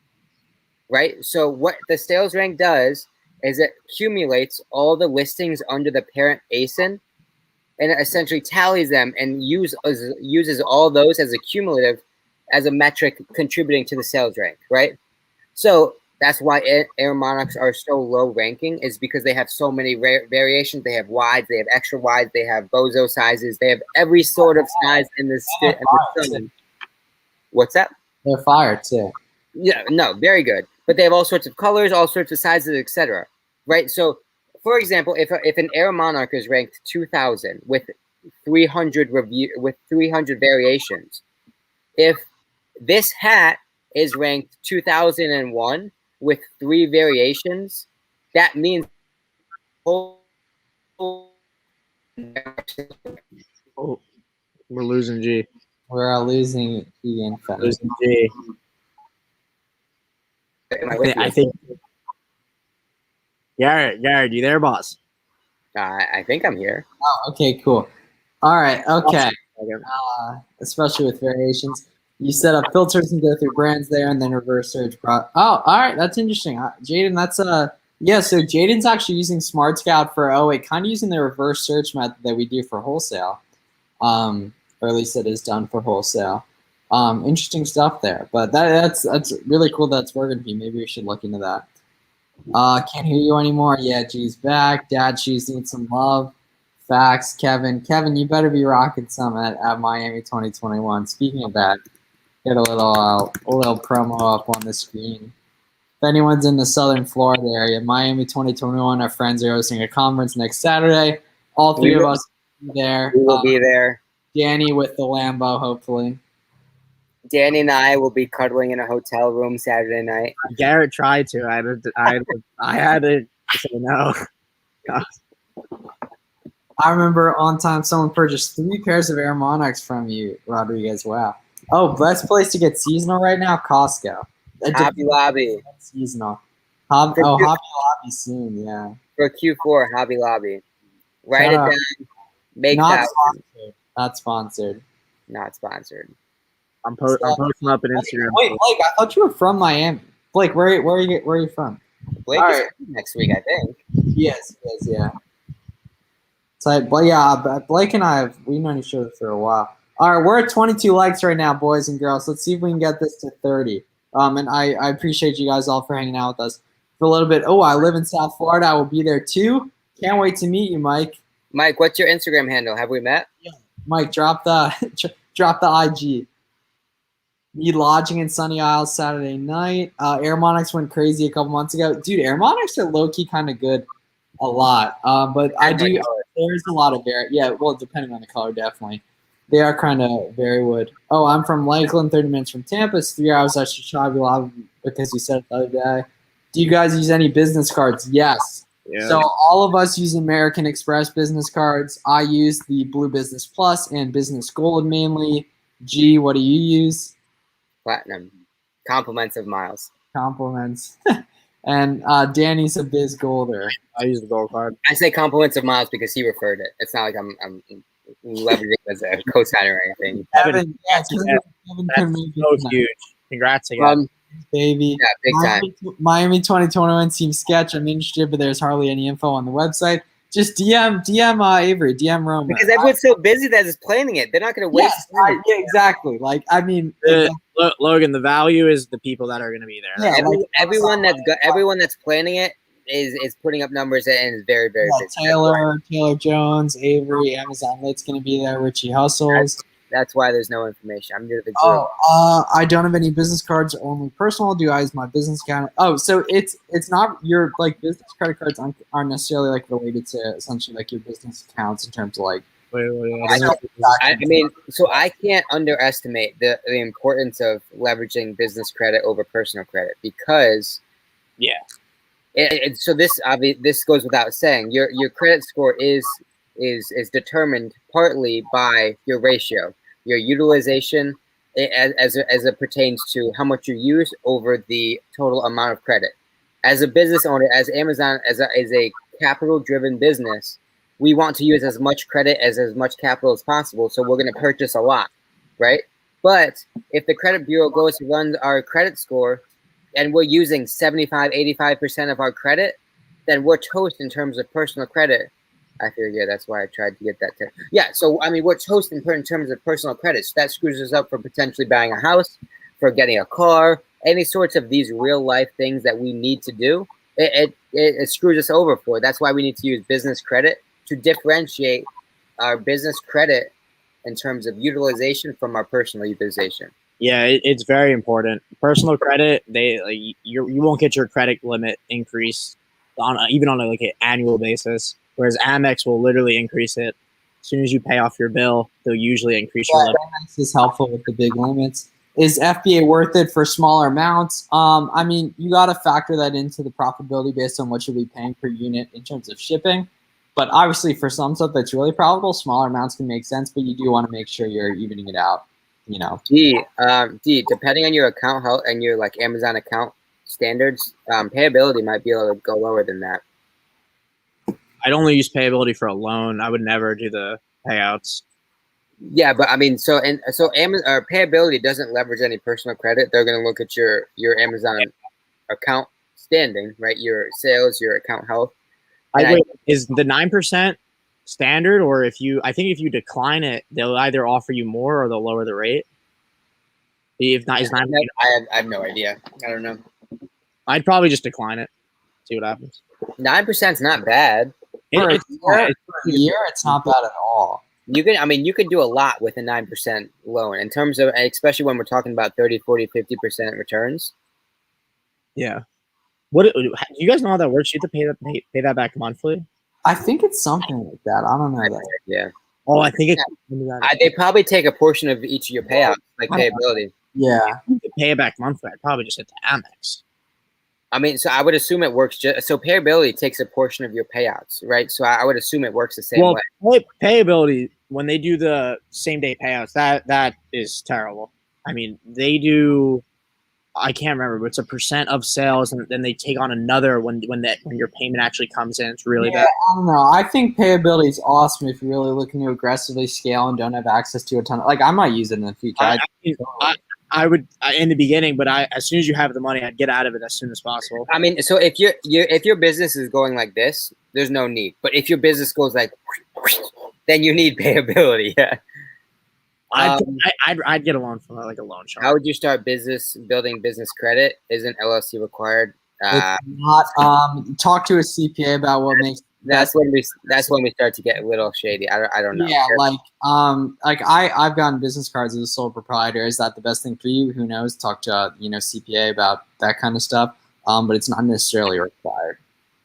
right? So what the sales rank does is it accumulates all the listings under the parent ASIN, and it essentially tallies them and uses all those as a cumulative, as a metric contributing to the sales rank, right? So that's why Air Monarchs are so low ranking, is because they have so many variations. They have wides, they have extra wides, they have bozo sizes, they have every sort of size in the sun. What's that? They're fire too. Yeah, no, very good. But they have all sorts of colors, all sorts of sizes, etc. Right? So, for example, if an Air Monarch is ranked 2,000 with 300 variations, if this hat is ranked 2001 with 3 variations, that means Oh, we're losing G. We're losing Ian. Losing G. I think. Garrett, you there, boss? I think I'm here. Oh, okay, cool. All right, okay. Especially with variations. You set up filters and go through brands there, and then reverse search. Oh, all right, that's interesting. Jaden, that's yeah. So Jaden's actually using Smart Scout for kind of using the reverse search method that we do for wholesale, or at least it is done for wholesale. Interesting stuff there, but that's really cool. That's working for you. Maybe we should look into that. Can't hear you anymore. Yeah, G's back. Dad, G's need some love. Facts, Kevin, you better be rocking some at Miami 2021. Speaking of that, get a little promo up on the screen. If anyone's in the Southern Florida area, Miami 2021, our friends are hosting a conference next Saturday. All three of us will be there. We will be there. Danny with the Lambo, hopefully. Danny and I will be cuddling in a hotel room Saturday night. Garrett tried to. I had to say no. God. I remember on time someone purchased 3 pairs of Air Monarchs from you, Rodriguez. Wow. Oh, best place to get seasonal right now? Costco. Hobby Lobby. Seasonal. Hobby Lobby soon, yeah. For Q4, Hobby Lobby. Write it down. Make not that. sponsored. Not sponsored. Not sponsored. I'm posting up an Instagram. Wait, Blake, I thought you were from Miami. Blake, where are you from? Blake is next week, I think. Yes, yeah. So, but yeah, Blake and I we've known each other for a while. All right, we're at 22 likes right now, boys and girls. Let's see if we can get this to 30. And I appreciate you guys all for hanging out with us for a little bit. Oh, I live in South Florida. I will be there too. Can't wait to meet you, Mike. Mike, what's your Instagram handle? Have we met? Yeah. Mike, drop the IG. Need lodging in Sunny Isles Saturday night. Air Monarchs went crazy a couple months ago. Dude, Air Monarchs are low-key kind of good a lot. But there's a lot of yeah, well, depending on the color, definitely. They are kind of very wood. Oh, I'm from Lakeland, 30 minutes from Tampa. It's 3 hours out to Chicago because you said it the other day. Do you guys use any business cards? Yes. Yeah. So all of us use American Express business cards. I use the Blue Business Plus and Business Gold mainly. G, what do you use? Platinum. Compliments of Miles. Compliments. And Danny's a Biz Golder. I use the gold card. I say compliments of Miles because he referred it. It's not like I'm leveraging as a co-signer or anything. Kevin, That's so huge. Congrats again. Baby. Yeah, big time. Miami 2021 seems sketch. I'm interested, but there's hardly any info on the website. Just DM Avery, DM Roma. Because everyone's so busy that is planning it. They're not going to waste time. Yeah, exactly. Like, I mean, Logan, the value is the people that are going to be there. Yeah, right? everyone that's planning it is putting up numbers and is very, very busy. Taylor Jones, Avery, Amazon Lit's going to be there. Richie Hustles. That's why there's no information. I'm new to the group. I don't have any business cards, only personal. Do I use my business account? Oh, so it's not your like business credit cards aren't necessarily like related to essentially like your business accounts in terms of like. I mean, so I can't underestimate the importance of leveraging business credit over personal credit because, so this goes without saying. Your credit score is determined partly by your ratio, your utilization, as it pertains to how much you use over the total amount of credit. As a business owner, as Amazon, as a capital-driven business, we want to use as much credit as much capital as possible. So we're going to purchase a lot, right? But if the credit bureau goes to run our credit score and we're using 75, 85% of our credit, then we're toast in terms of personal credit. I figured, yeah, that's why I tried to get that. Yeah, so, I mean, we're toast in terms of personal credit. So that screws us up for potentially buying a house, for getting a car, any sorts of these real-life things that we need to do. It screws us over for. That's why we need to use business credit to differentiate our business credit in terms of utilization from our personal utilization. Yeah, it's very important. Personal credit, you won't get your credit limit increase even on an annual basis, whereas Amex will literally increase it as soon as you pay off your bill. They'll usually increase your limit. Amex is helpful with the big limits. Is FBA worth it for smaller amounts? I mean, you got to factor that into the profitability based on what you'll be paying per unit in terms of shipping. But obviously, for some stuff that's really profitable, smaller amounts can make sense, but you do want to make sure you're evening it out, you know. Depending on your account health and your Amazon account standards, payability might be able to go lower than that. I'd only use payability for a loan. I would never do the payouts. Yeah, but I mean, so Amazon payability doesn't leverage any personal credit. They're going to look at your Amazon account standing, right? Your sales, your account health. Is the 9% standard, or I think if you decline it, they'll either offer you more or they'll lower the rate. If not, is 9%? I have no idea. I don't know. I'd probably just decline it. See what happens. 9% is not bad. For a year, it's not bad at all. You could do a lot with a 9% loan in terms of, especially when we're talking about 30, 40, 50% returns. Yeah. Do you guys know how that works? You have to pay that back monthly? I think it's something like that. I don't know that. Yeah. Oh, I think it's they probably take a portion of each of your payouts, like payability. Yeah. To pay it back monthly, I'd probably just hit the Amex. I mean, so I would assume it works so payability takes a portion of your payouts, right? So I would assume it works the same way. Payability, when they do the same day payouts, that is terrible. I mean, they do, I can't remember, but it's a percent of sales, and then they take on another when your payment actually comes in. It's really bad. I don't know. I think payability is awesome if you're really looking to aggressively scale and don't have access to a ton. I might use it in the future. I would in the beginning, but as soon as you have the money, I'd get out of it as soon as possible. I mean, so if your business is going like this, there's no need. But if your business goes like, then you need payability. Yeah. I'd get a loan from a loan shark. How would you start building business credit? Isn't LLC required? It's not. Talk to a CPA about what makes. That's when we start to get a little shady. I don't know. Yeah, I've gotten business cards as a sole proprietor. Is that the best thing for you? Who knows? Talk to CPA about that kind of stuff. But it's not necessarily required.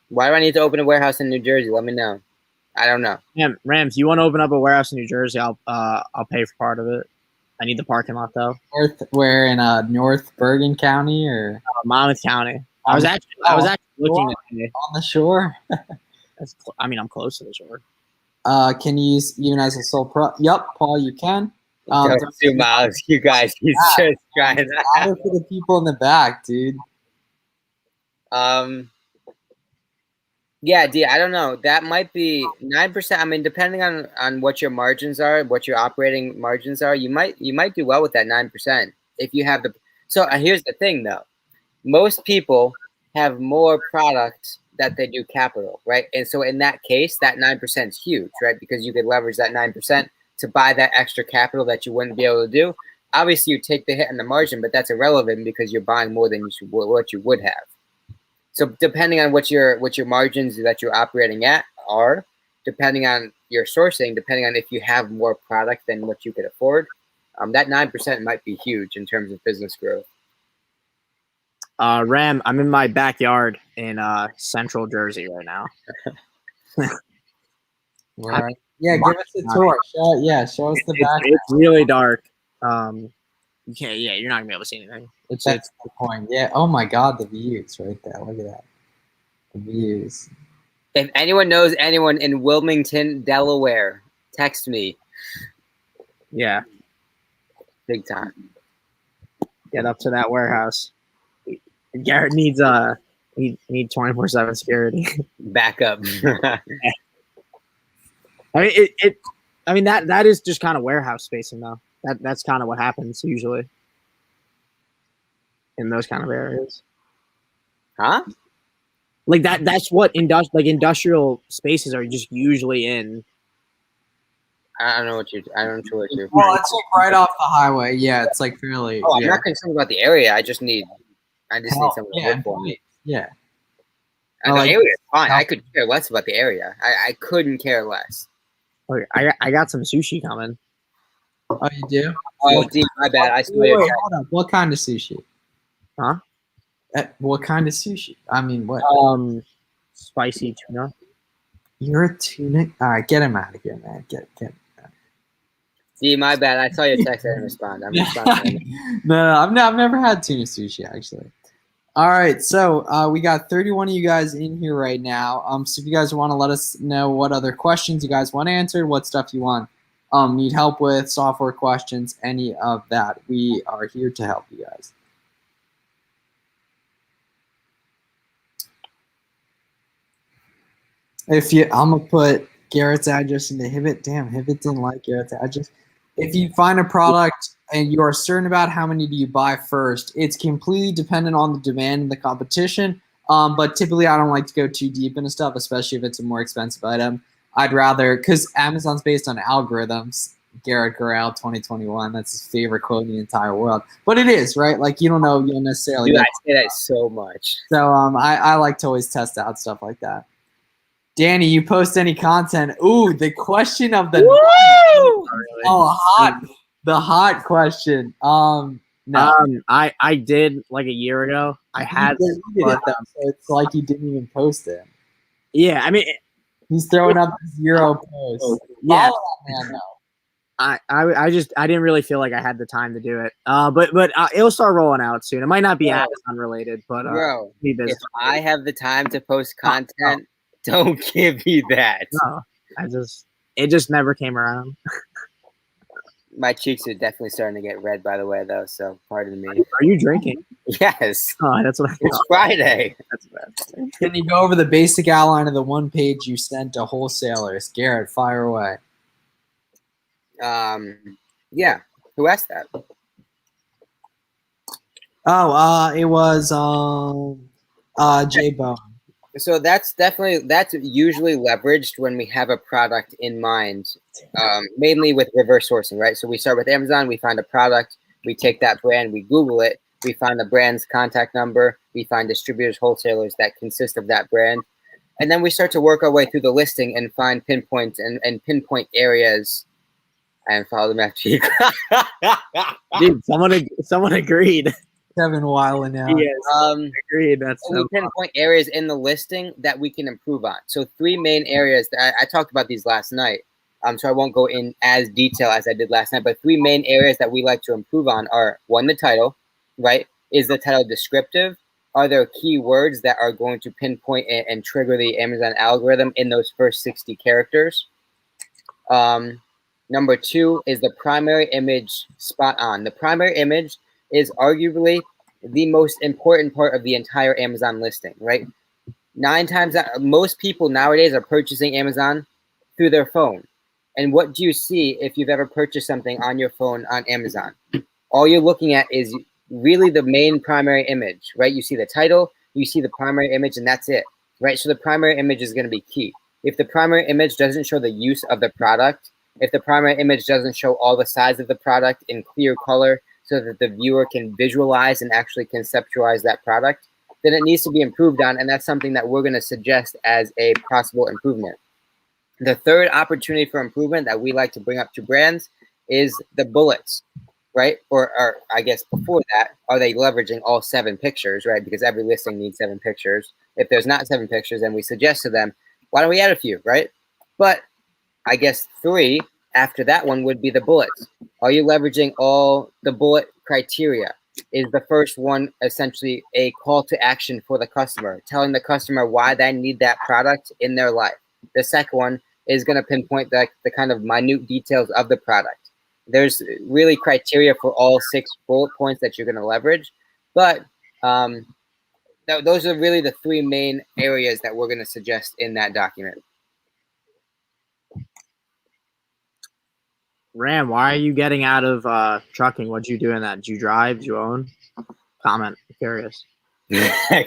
Why do I need to open a warehouse in New Jersey? Let me know. I don't know. Rams, you want to open up a warehouse in New Jersey? I'll pay for part of it. I need the parking lot though. Where in North Bergen County or Monmouth County. I was actually looking at it. on the shore. I'm close to the shore. Can you use even as a sole pro? Yep, Paul, you can. Don't zoom out, you guys. He's just trying that. For the people in the back, dude. Yeah, D, I don't know. That might be 9%. I mean, depending on what your margins are, what your operating margins are, you might do well with that 9% if you have the. So here's the thing, though. Most people have more product that they do capital, right? And so in that case, that 9% is huge, right? Because you could leverage that 9% to buy that extra capital that you wouldn't be able to do. Obviously, you take the hit on the margin, but that's irrelevant because you're buying more than what you would have. So depending on what your margins that you're operating at are, depending on your sourcing, depending on if you have more product than what you could afford, that 9% might be huge in terms of business growth. Ram, I'm in my backyard in Central Jersey right now. Right. Yeah, give us a tour. Show us the back. It's really dark. You can't. Yeah, you're not gonna be able to see anything. That's the point. Yeah. Oh my God, the views right there. Look at that. The views. If anyone knows anyone in Wilmington, Delaware, text me. Yeah. Big time. Get up to that warehouse. Garrett needs need 24/7 security. Backup. I mean that is just kind of warehouse spacing though. That's kind of what happens usually in those kind of areas. Huh? Like that's what industrial spaces are just usually in. I don't know what you're. Well, it's like right off the highway. Yeah, it's like fairly. Oh, I'm not concerned about the area. I just need someone to work for me. Yeah. And the area is fine. I could care less about the area. I couldn't care less. Okay, I got some sushi coming. Oh, you do? Oh, D, my bad. I saw Wait, hold up. What kind of sushi? Huh? What kind of sushi? I mean, what? Spicy tuna. You're a tuna. All right, get him out of here, man. Get. D, my bad. I saw your text. I didn't respond. I'm responding. No, I've never had tuna sushi actually. All right, so we got 31 of you guys in here right now. So if you guys want to let us know what other questions you guys want answered, what stuff you want, need help with, software questions, any of that, we are here to help you guys. I'm gonna put Garrett's address into Hibbit. Damn, Hibbit didn't like Garrett's address. If you find a product and you are certain about how many do you buy first, it's completely dependent on the demand and the competition. But typically I don't like to go too deep into stuff, especially if it's a more expensive item. I'd rather, because Amazon's based on algorithms. Garrett Corral 2021, that's his favorite quote in the entire world. But it is, right? Like you don't know you'll necessarily Dude, I say that so much. So I like to always test out stuff like that. Danny, you post any content? Ooh, the question of the Woo! Oh, hot. The hot question. No. I did like a year ago. I had it, though, so it's like he didn't even post it. Yeah, I mean he's throwing up 0 posts. Yeah. Follow that man though. I didn't really feel like I had the time to do it. But it'll start rolling out soon. It might not be Amazon related, but bro, if I have the time to post content, don't give me that. No, it just never came around. My cheeks are definitely starting to get red, by the way, though. So pardon me. Are you drinking? Yes. Oh, that's what I thought. It's Friday. That's bad. Can you go over the basic outline of the one page you sent to wholesalers? Garrett, fire away. Yeah. Who asked that? Oh, it was J Bone. So that's usually leveraged when we have a product in mind, mainly with reverse sourcing, right? So we start with Amazon, we find a product, we take that brand, we Google it, we find the brand's contact number, we find distributors, wholesalers that consist of that brand, and then we start to work our way through the listing and find pinpoints and pinpoint areas and follow them after you. Dude, someone agreed. Kevin Weiland now. Yes, agreed. That's We pinpoint areas in the listing that we can improve on. So 3 main areas that I talked about these last night. So I won't go in as detail as I did last night, but 3 main areas that we like to improve on are 1, the title, right? Is the title descriptive? Are there keywords that are going to pinpoint and trigger the Amazon algorithm in those first 60 characters? Number 2, is the primary image spot on? The primary image is arguably the most important part of the entire Amazon listing, right? 9 times out, most people nowadays are purchasing Amazon through their phone. And what do you see if you've ever purchased something on your phone on Amazon? All you're looking at is really the main primary image, right? You see the title, you see the primary image, and that's it, right? So the primary image is going to be key. If the primary image doesn't show the use of the product, if the primary image doesn't show all the sides of the product in clear color so that the viewer can visualize and actually conceptualize that product, then it needs to be improved on, and that's something that we're going to suggest as a possible improvement. The third opportunity for improvement that we like to bring up to brands is the bullets, right? Or I guess before that, are they leveraging all 7 pictures, right? Because every listing needs 7 pictures. If there's not 7 pictures, then we suggest to them, why don't we add a few, right? But I guess 3 after that one would be the bullets. Are you leveraging all the bullet criteria? Is the first one essentially a call to action for the customer, telling the customer why they need that product in their life? The second one is going to pinpoint the kind of minute details of the product. There's really criteria for all 6 bullet points that you're going to leverage, but those are really the 3 main areas that we're going to suggest in that document. Ram, why are you getting out of trucking? What'd you do in that? Did you drive? Did you own? Comment. I'm curious.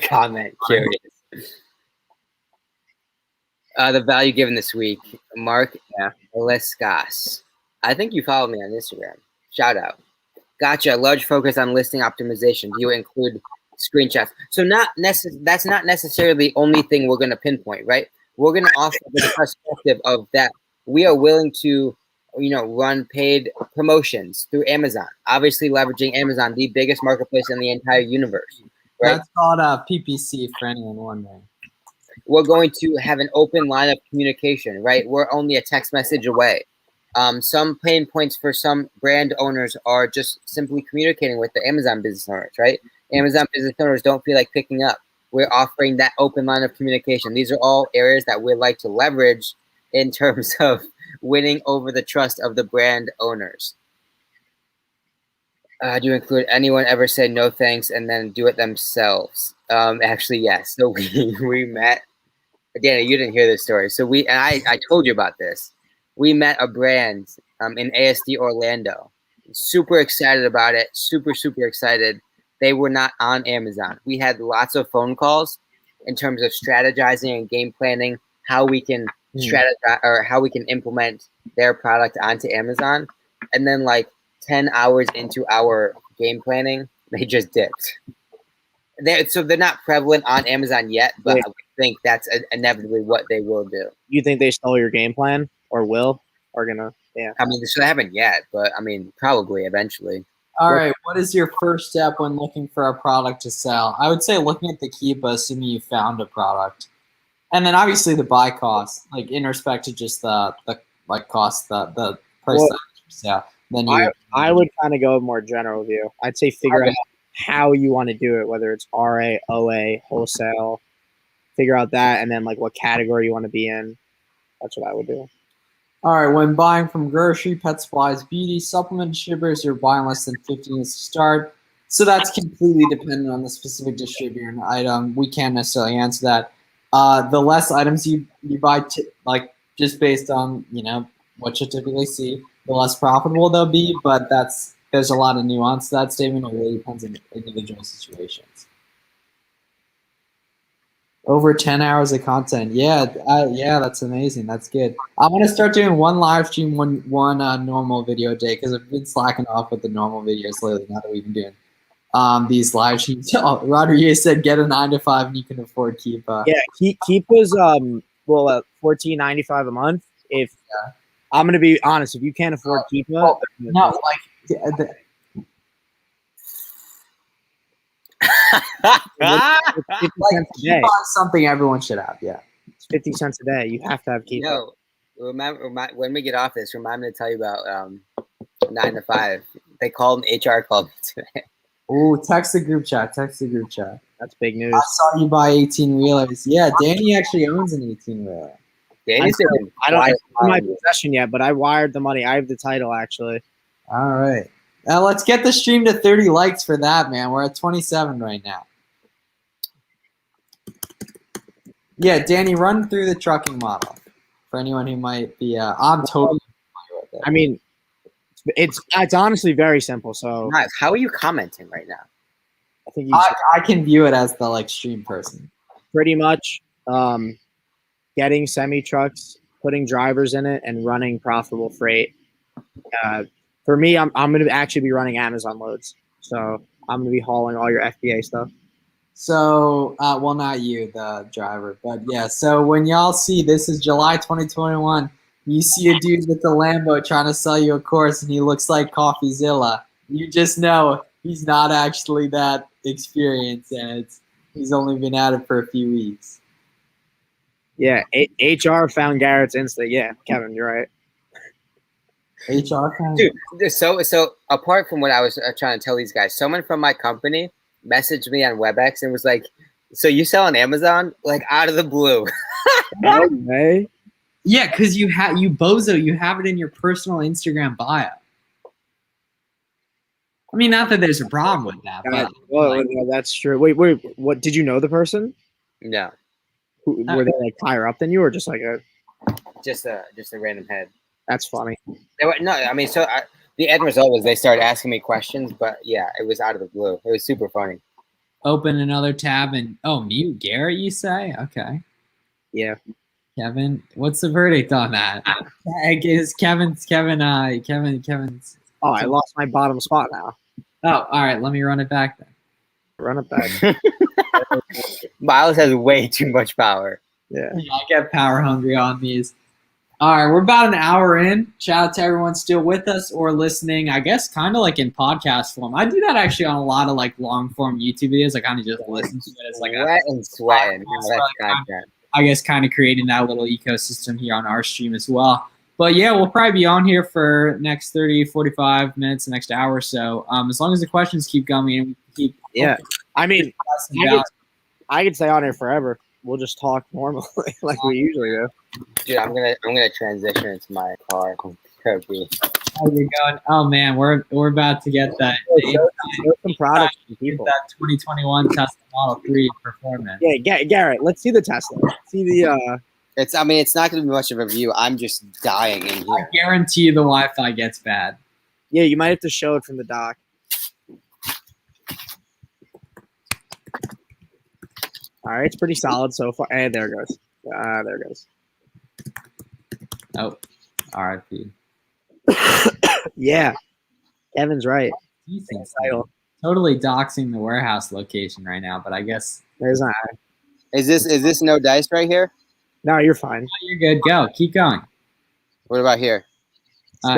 Comment. Curious. The value given this week, Mark Lescas. I think you followed me on Instagram. Shout out. Gotcha. Large focus on listing optimization. Do you include screenshots? So that's not necessarily the only thing we're going to pinpoint, right? We're going to offer the perspective of that we are willing to, run paid promotions through Amazon. Obviously, leveraging Amazon, the biggest marketplace in the entire universe. Right? That's called PPC for anyone wondering. We're going to have an open line of communication, right? We're only a text message away. Some pain points for some brand owners are just simply communicating with the Amazon business owners, right? Amazon business owners don't feel like picking up. We're offering that open line of communication. These are all areas that we'd like to leverage in terms of winning over the trust of the brand owners. Do you include anyone ever say no thanks and then do it themselves? Actually, yes. So we met. Dana, you didn't hear this story. So I told you about this. We met a brand in ASD Orlando. Super excited about it. Super, super excited. They were not on Amazon. We had lots of phone calls in terms of strategizing and game planning how we can strategize or how we can implement their product onto Amazon. And then 10 hours into our game planning, they just dipped. So they're not prevalent on Amazon yet, but I think that's inevitably what they will do. You think they stole your game plan or will or gonna? Yeah. I mean, this haven't yet, but I mean, probably eventually. All right. What is your first step when looking for a product to sell? I would say looking at the Keepa, assuming you found a product, and then obviously the buy cost, in respect to just the cost, the price. Yeah. Then I would kind of go more general view. I'd say figure out how you want to do it, whether it's RA, OA, wholesale. Figure out that, and then what category you want to be in. That's what I would do. All right. When buying from grocery, pet supplies, beauty, supplement distributors, you're buying less than 50 units to start. So that's completely dependent on the specific distributor and item. We can't necessarily answer that. The less items you buy, just based on what you typically see, the less profitable they'll be. But there's a lot of nuance to that statement. It really depends on individual situations. Over 10 hours of content. Yeah, that's amazing. That's good. I'm going to start doing one live stream, one normal video a day, because I've been slacking off with the normal videos lately, now that we've been doing these live streams. Oh, Rodriguez said get a 9-to-5 and you can afford Keepa. Yeah, Keepa's $14.95 a month. I'm going to be honest, if you can't afford Keepa. It's 50 cents a day. Coupon is something everyone should have. Yeah. It's 50 cents a day. You have to have keep. No, remember when we get off this, remind me to tell you about 9 to 5. They called HR called me today. Ooh, text the group chat. Text the group chat. That's big news. I saw you buy 18 wheelers. Yeah, Danny actually owns an 18 wheeler. Danny's doing I don't have quiet it in my time. possession yet, but I wired the money. I have the title actually. All right. Now let's get the stream to 30 likes for that, man. We're at 27 right now. Yeah, Danny, run through the trucking model for anyone who might be. I'm totally familiar with it. I mean, it's honestly very simple. So Nice. How are you commenting right now? I think you I can view it as the like stream person. pretty much getting semi trucks, putting drivers in it, and running profitable freight. For me, I'm going to actually be running Amazon loads, so I'm going to be hauling all your FBA stuff. So, well, not you, the driver, but yeah. So when y'all see this is July 2021, you see a dude with a Lambo trying to sell you a course, and he looks like CoffeeZilla. You just know he's not actually that experienced, and he's only been at it for a few weeks. Yeah, HR found Garrett's Insta. Yeah, Kevin, you're right. HR kind Dude, so apart from what I was trying to tell these guys, someone from my company messaged me on WebEx and was like, "So you sell on Amazon?" Like out of the blue. No way. Yeah, because you bozo, you have it in your personal Instagram bio. I mean, not that there's a problem with that, but Well, no, that's true. Wait, what? Did you know the person? No, Were they like higher up than you, or just like a? just a random head. That's funny. They were, no, I mean, the end result was they started asking me questions, but yeah, it was out of the blue. It was super funny. open another tab and mute Garrett, you say? Okay. Yeah. Kevin, what's the verdict on that? Is Kevin's Oh, I lost my bottom spot now. Oh, all right, let me run it back then. Run it back. Miles has way too much power. Yeah. I get power hungry on these. All right, we're about an hour in. Shout out to everyone still with us or listening. I guess kind of like in podcast form. I do that actually on a lot of like long form YouTube videos. I kind of just listen to it as like sweating. That's content. I guess kind of creating that little ecosystem here on our stream as well. But yeah, we'll probably be on here for next 30, 45 minutes, the next hour or so. As long as the questions keep coming and we keep I mean, I could stay on here forever. We'll just talk normally like we usually do. Dude, I'm gonna transition into my car. How you going? Oh man, we're about to get that. Some products from people. That 2021 Tesla Model 3 performance. Yeah, Garrett, let's see the Tesla. See the. It's not gonna be much of a view. I'm just dying in here. I guarantee you the Wi-Fi gets bad. Yeah, you might have to show it from the dock. All right, it's pretty solid so far. And there it goes. There it goes. Oh, RIP. Yeah, Kevin's right. Decent title. Totally doxing the warehouse location right now, but I guess There's not. Is this no dice right here? No, you're fine. you're good. Go. Keep going. What about here?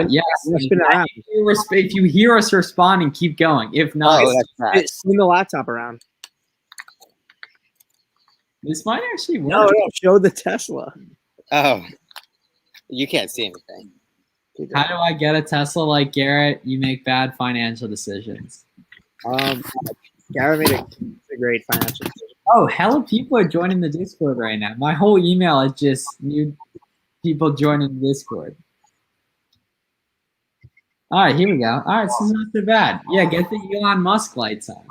Yes. Spin it around. If you hear us responding, keep going. If not, that's not. Spin the laptop around. this might actually work. No, show the Tesla. Oh, you can't see anything. How do I get a Tesla like Garrett? You make bad financial decisions. Garrett made a great financial decision. Oh, hella people are joining the Discord right now. My whole email is just new people joining the Discord. All right, here we go. All right, this is not too bad. Yeah, get the Elon Musk lights on.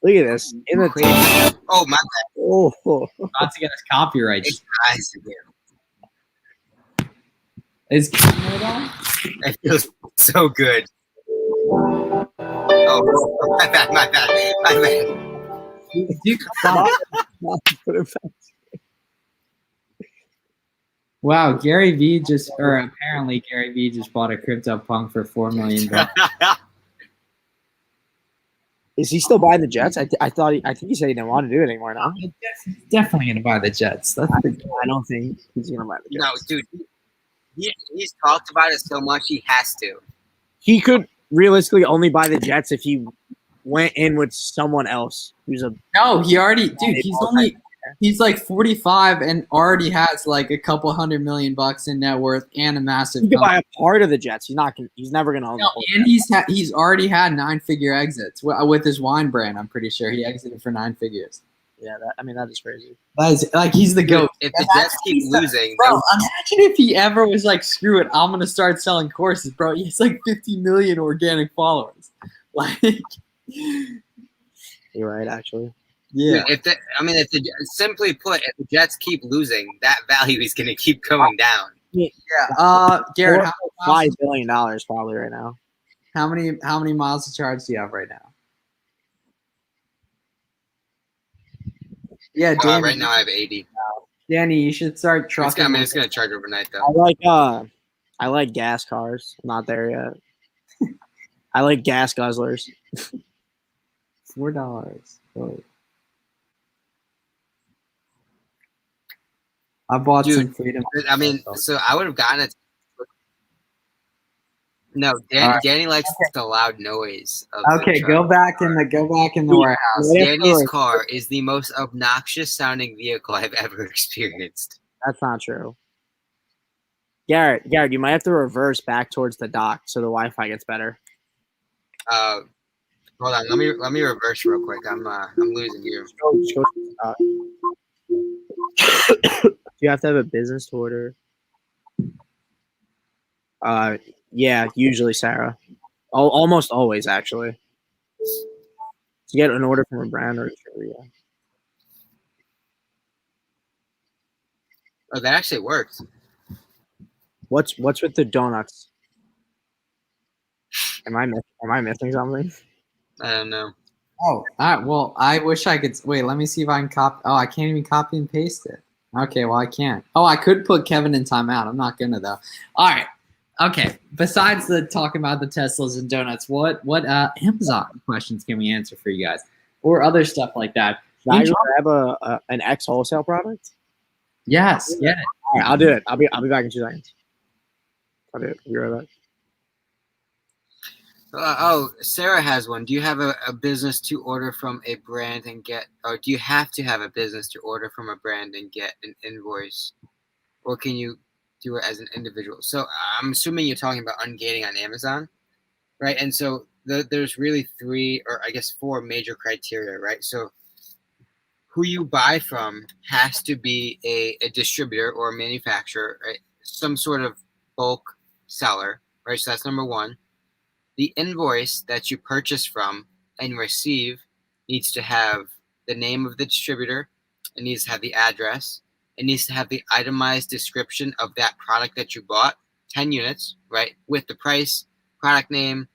Look at this. In the Oh my God! Oh, About to get us copyright. It's nice again. Is camera on? It feels so good. Oh, my bad. Dude, stop. Wow, Gary Vee apparently Gary Vee just bought a CryptoPunk for $4 million. Is he still buying the Jets? I think he said he didn't want to do it anymore now. He's definitely gonna buy the Jets. I don't think he's gonna buy the Jets. No, dude. He's talked about it so much he has to. He could realistically only buy the Jets if he went in with someone else who's a No, he already, dude. He's like 45 and already has like a couple $100 million in net worth and a massive. He could buy a part of the Jets. He's never gonna own the whole. And he's already had 9-figure exits with his wine brand. I'm pretty sure he exited for 9 figures. Yeah, that is crazy. That is, like, he's the GOAT. If the Jets keep losing, bro, imagine if he ever was like, screw it, I'm gonna start selling courses, bro. He has like 50 million organic followers. Like, you're right, actually. Yeah. Simply put, if the Jets keep losing, that value is going to keep going down. Yeah. Garrett, $5 billion probably right now. How many miles to charge do you have right now? Yeah, Danny. Right now I have 80. Danny, you should start trucking. It's going to charge overnight though. I like gas cars. I'm not there yet. I like gas guzzlers. $4. Oh. I bought some freedom. I mean, so I would have gotten it. No, Danny likes the loud noise. Okay, go back in the warehouse. Danny's car is the most obnoxious sounding vehicle I've ever experienced. That's not true. Garrett, you might have to reverse back towards the dock so the Wi-Fi gets better. Hold on, let me reverse real quick. I'm losing you. You have to have a business to order. Yeah, usually Sarah. Almost always, actually. To get an order from a brand or yeah. Oh, that actually works. What's with the donuts? Am I missing something? I don't know. Oh, all right. Well, I wish I could. Wait, let me see if I can copy. Oh, I can't even copy and paste it. Okay, well, I can't. Oh, I could put Kevin in timeout. I'm not gonna though. All right. Okay. Besides the talking about the Teslas and donuts, what Amazon questions can we answer for you guys, or other stuff like that? Should I grab an X wholesale product? Yes. Yeah. All right, I'll do it. I'll be back in 2 seconds. I'll do it. Be right back. Sarah has one. Do you have a business to order from a brand and get, or do you have to have a business to order from a brand and get an invoice, or can you do it as an individual? So I'm assuming you're talking about Ungating on Amazon, right? And so there's really 3 or I guess 4 major criteria, right? So who you buy from has to be a distributor or a manufacturer, right? Some sort of bulk seller, right? So that's number 1. The invoice that you purchase from and receive needs to have the name of the distributor. It needs to have the address. It needs to have the itemized description of that product that you bought, 10 units, right? With the price, product name,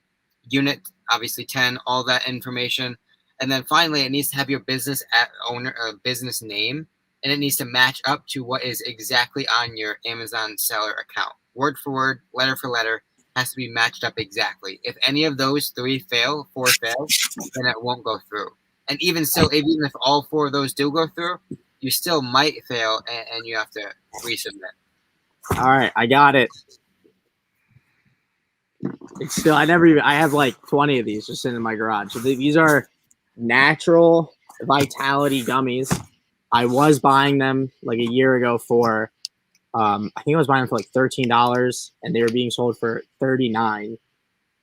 unit, obviously 10, all that information. And then finally, it needs to have your business owner, business name, and it needs to match up to what is exactly on your Amazon seller account. Word for word, letter for letter. Has to be matched up exactly. If any of those 4 fail, then it won't go through. And even so, even if all 4 of those do go through, you still might fail and you have to resubmit. All right, I got it. It's still, I have like 20 of these just sitting in my garage. So these are natural vitality gummies. I was buying them like a year ago for I think I was buying them for like $13 and they were being sold for $39.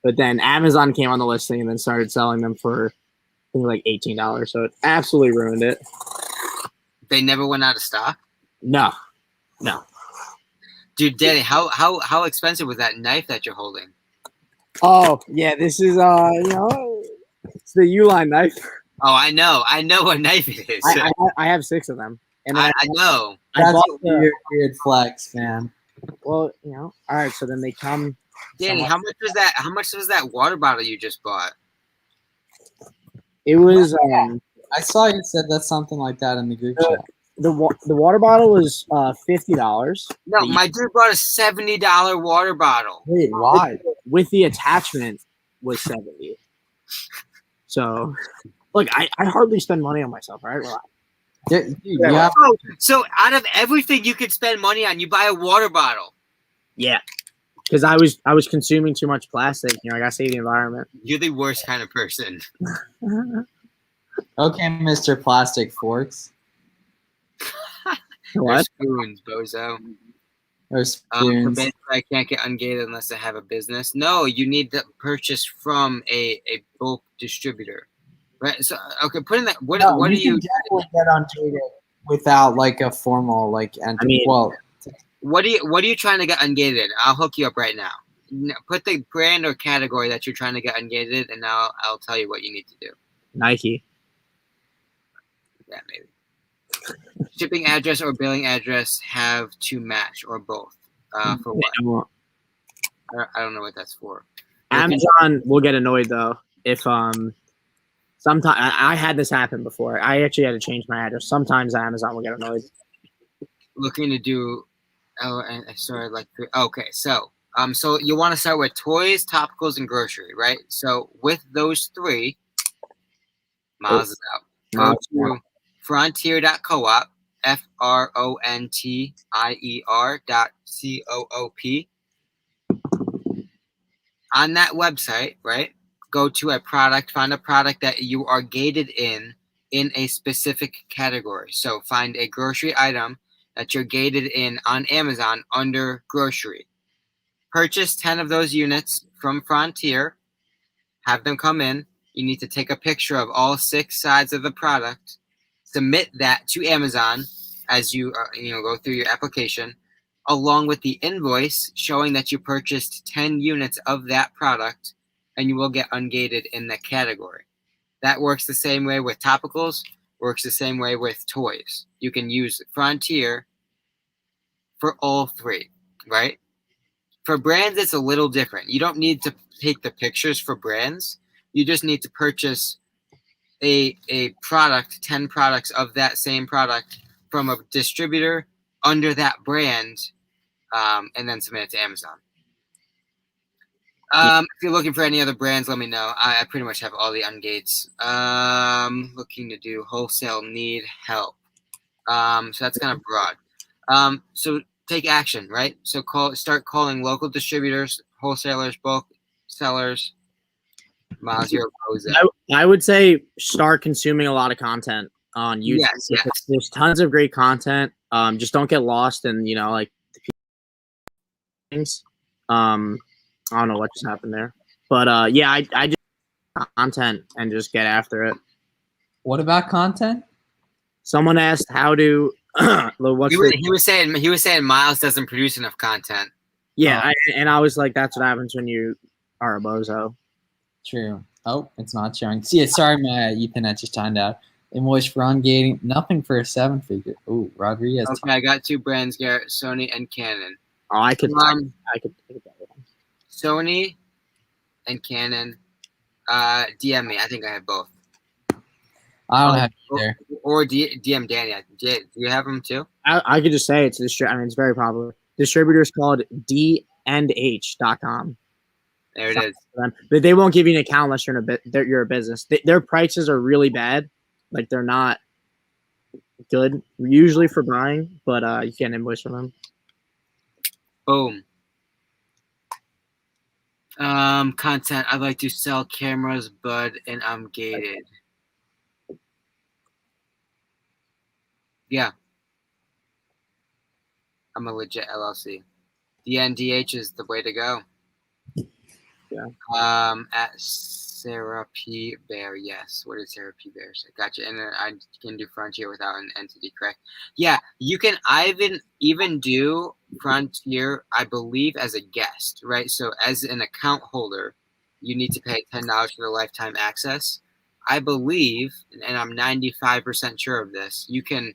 But then Amazon came on the listing and then started selling them for I think like $18. So it absolutely ruined it. They never went out of stock? No. Dude, Danny, how expensive was that knife that you're holding? Oh, yeah, this is it's the Uline knife. Oh, I know what knife it is. I have 6 of them. And I know. That's a weird flex, man. Well, all right. So then they come. Danny, how much was that? How much was that water bottle you just bought? It was. I saw you said that's something like that in the group chat. The water bottle was $50. No, my dude bought a $70 water bottle. Wait, why? With the attachment was $70. So, look, I hardly spend money on myself. All right, relax. Yeah. So out of everything you could spend money on, you buy a water bottle. Yeah. because I was consuming too much plastic. You know, I gotta save the environment. You're the worst kind of person. Okay, Mr. Plastic Forks They're What? spoons, bozo. or For spoons. banks, I can't get ungated unless I have a business. No, you need to purchase from a bulk distributor, right? So, okay, put in that. What No, are you you? can definitely get ungated without like a formal like I mean, What are you trying to get ungated? I'll hook you up right now. Put the brand or category that you're trying to get ungated, and now I'll tell you what you need to do. Nike. Yeah, maybe. Shipping address or billing address have to match or both. For what? I don't know what that's for. Amazon will get annoyed though if sometimes I had this happen before. I actually had to change my address. Sometimes Amazon will get annoyed. Looking to do. Oh, and I started like. Okay, so so you want to start with toys, topicals, and grocery, right? So with those three, Miles is out. Go to frontier.coop, frontier.coop. On that website, right? Go to a product, find a product that you are gated in a specific category. So find a grocery item that you're gated in on Amazon under grocery. Purchase 10 of those units from Frontier. Have them come in. You need to take a picture of all 6 sides of the product. Submit that to Amazon as you go through your application, along with the invoice showing that you purchased 10 units of that product, and you will get ungated in that category. That works the same way with topicals, works the same way with toys. You can use Frontier for all 3, right? For brands, it's a little different. You don't need to take the pictures for brands. You just need to purchase a product, 10 products of that same product from a distributor under that brand, and then submit it to Amazon. If you're looking for any other brands, let me know. I pretty much have all the ungates. Looking to do wholesale, need help. So that's kind of broad. So take action, right? So start calling local distributors, wholesalers, bulk sellers. Miles, you're I would say start consuming a lot of content on YouTube. Yes. There's tons of great content. Just don't get lost in like things. I don't know what just happened there, but yeah, I just content and just get after it. What about content? Someone asked how to. He was saying Miles doesn't produce enough content. Yeah, and I was like, that's what happens when you are a bozo. True. Oh, it's not showing. See, sorry, my Ethernet just timed out. Invoice for ungating. Nothing for a 7-figure. Oh, Rodriguez. Okay, I got 2 brands, Garrett, Sony and Canon. Oh, I could take that one. Sony and Canon. DM me. I think I have both. I don't have either. Or DM Danny. Do you have them too? I could just say it's it's very popular. Distributor's called D&H.com. There it is. But they won't give you an account unless you're a business. Their prices are really bad. Like they're not good usually for buying, but you can't invoice for them. Boom. Content. I'd like to sell cameras, and I'm gated. Yeah. I'm a legit LLC. DNDH is the way to go. Yeah. At Sarah P. Bear. Yes. What did Sarah P. Bear say? Gotcha. And then I can do Frontier without an entity, correct? Yeah. You can even do Frontier, I believe, as a guest, right? So as an account holder, you need to pay $10 for the lifetime access. I believe, and I'm 95% sure of this, you can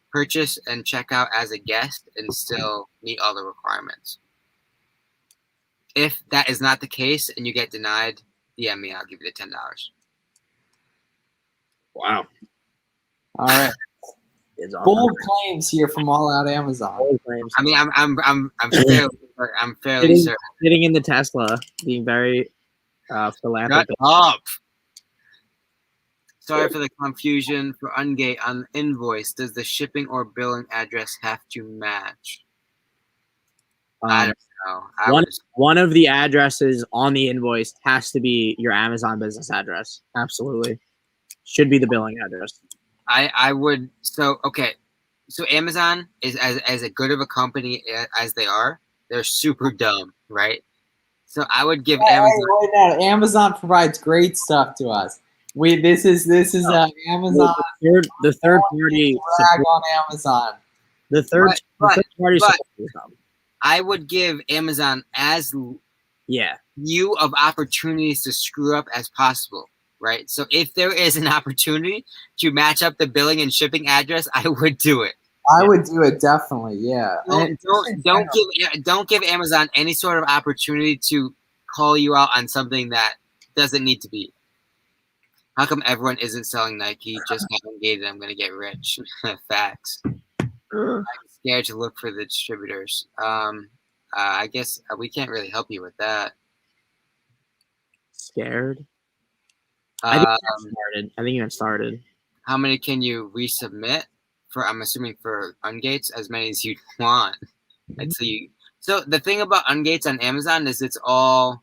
purchase and check out as a guest and still meet all the requirements. If that is not the case and you get denied, DM me. I'll give you the $10. Wow. All right. Bold claims here from All Out Amazon. Bold claims. I mean, I'm fairly certain. Sitting in the Tesla, being very philanthropic. Shut up. Sorry for the confusion. For Ungate on the invoice, does the shipping or billing address have to match? I don't know. One of the addresses on the invoice has to be your Amazon business address. Absolutely. Should be the billing address. I would. So okay. So Amazon is as a good of a company as they are. They're super dumb, right? So I would give Amazon. Wait, no. Amazon provides great stuff to us. This is Amazon. The third party Brag on Amazon. the third party but support. I would give Amazon as few of opportunities to screw up as possible, right? So if there is an opportunity to match up the billing and shipping address, I would do it. I would do it definitely, yeah. Don't give Amazon any sort of opportunity to call you out on something that doesn't need to be. How come everyone isn't selling Nike? Just got Ungated. I'm gonna get rich. Facts. I'm scared to look for the distributors. I guess we can't really help you with that. Scared? I think you started. How many can you resubmit? I'm assuming for Ungates, as many as you'd want. So the thing about Ungates on Amazon is it's all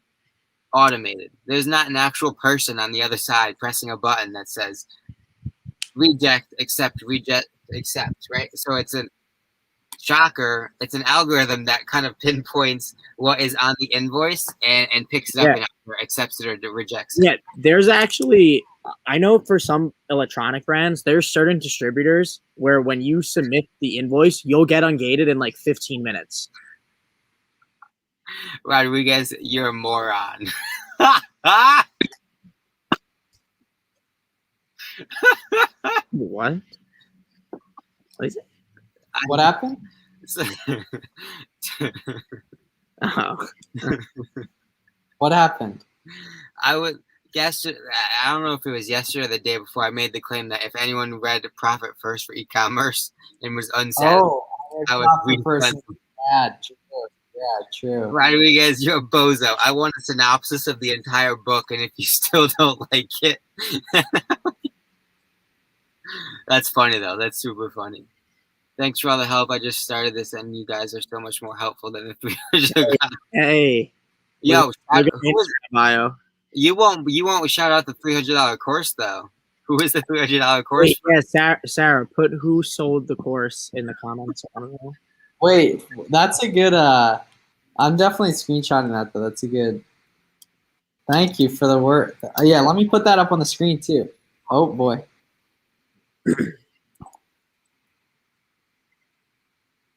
automated. There's not an actual person on the other side pressing a button that says reject, accept, right? So it's a shocker. It's an algorithm that kind of pinpoints what is on the invoice and picks it up and either accepts it or rejects it. Yeah, there's actually, I know for some electronic brands, there's certain distributors where when you submit the invoice, you'll get ungated in like 15 minutes. Rodriguez, you're a moron. What? What is it? What happened? Oh. What happened? I would guess. I don't know if it was yesterday or the day before. I made the claim that if anyone read Profit First for e-commerce and was unsatisfied, I would refund. Bad. Yeah, true. Rodriguez, you're a bozo. I want a synopsis of the entire book, and if you still don't like it, that's funny though. That's super funny. Thanks for all the help. I just started this, and you guys are so much more helpful than the 300 guys. Hey, yo, bio. You won't shout out the $300 course though. Who is the $300 course? Wait, yeah, Sarah, put who sold the course in the comments. I don't know. Wait, that's a good. I'm definitely screenshotting that though. That's a good. Thank you for the work. Yeah, let me put that up on the screen too. Oh boy.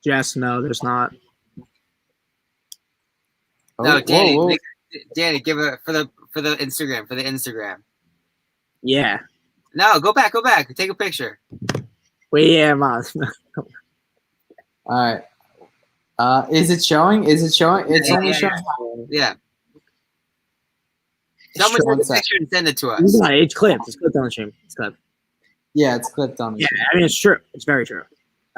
Jess, no, there's not. No, Danny, Danny, give it for the Instagram. Yeah. No, go back. Take a picture. Wait, yeah, man. All right. Is it showing? It's only showing. Yeah. Someone take a picture and send it to us. It's clipped. It's clipped on the stream. It's clipped. Yeah, it's clipped on the stream. I mean, it's true. It's very true.